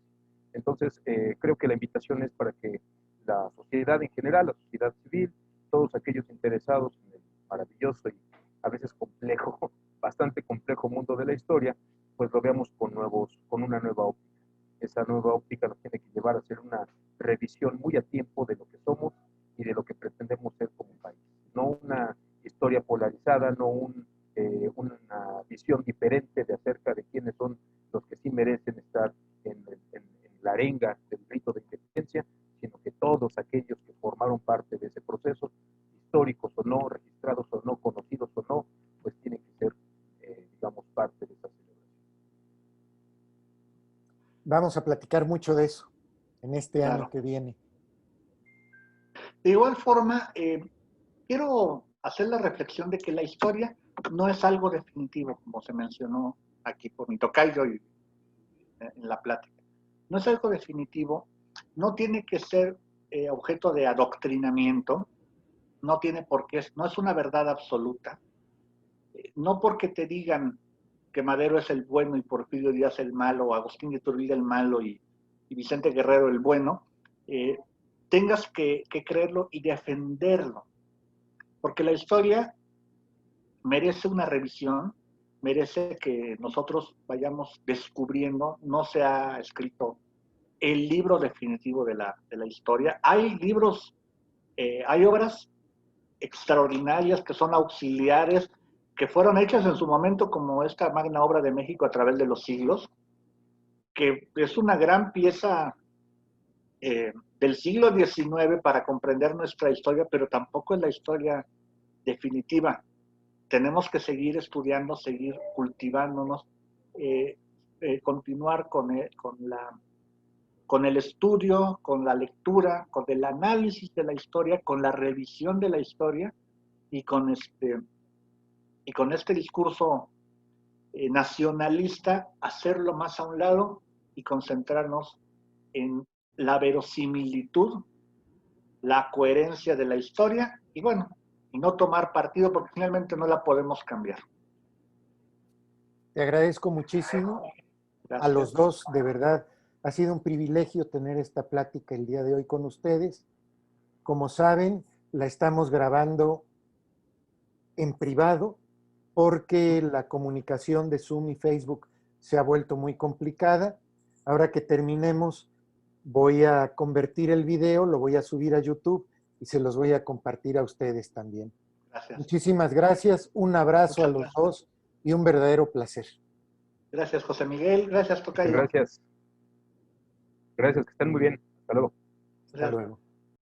Entonces, creo que la invitación es para que la sociedad en general, la sociedad civil, todos aquellos interesados en el maravilloso y a veces complejo, bastante complejo mundo de la historia, pues lo veamos con una nueva óptica. Esa nueva óptica nos tiene que llevar a hacer una revisión muy a tiempo de lo que somos y de lo que pretendemos ser como país. No una historia polarizada, no una visión diferente de acerca de quiénes son los que sí merecen estar en la arenga del grito de independencia, sino que todos aquellos que formaron parte de ese proceso, históricos o no, registrados o no, conocidos o no, pues tienen que ser, digamos, parte de esa celebración. Vamos a platicar mucho de eso en este Claro. año que viene. De igual forma, quiero hacer la reflexión de que la historia no es algo definitivo, como se mencionó aquí por mi tocayo y en la plática. No es algo definitivo, no tiene que ser objeto de adoctrinamiento, no tiene por qué, no es una verdad absoluta. No porque te digan que Madero es el bueno y Porfirio Díaz el malo, o Agustín de Iturbide el malo y Vicente Guerrero el bueno, tengas que creerlo y defenderlo. Porque la historia merece una revisión, merece que nosotros vayamos descubriendo, no se ha escrito el libro definitivo de la historia. Hay libros, hay obras extraordinarias que son auxiliares, que fueron hechas en su momento como esta magna obra de México a través de los siglos, que es una gran pieza del siglo XIX para comprender nuestra historia, pero tampoco es la historia definitiva. Tenemos que seguir estudiando, seguir cultivándonos, continuar con el estudio, con la lectura, con el análisis de la historia, con la revisión de la historia y con este discurso nacionalista, hacerlo más a un lado y concentrarnos en la verosimilitud, la coherencia de la historia y bueno, y no tomar partido porque finalmente no la podemos cambiar. Te agradezco muchísimo. Gracias. A los dos, de verdad, ha sido un privilegio tener esta plática el día de hoy con ustedes. Como saben, la estamos grabando en privado porque la comunicación de Zoom y Facebook se ha vuelto muy complicada. Ahora que terminemos, voy a convertir el video, lo voy a subir a YouTube y se los voy a compartir a ustedes también. Gracias. Muchísimas gracias, un abrazo a los dos y un verdadero placer. Gracias, José Miguel. Gracias, Tocayo. Gracias. Gracias, que estén muy bien. Hasta luego. Hasta luego.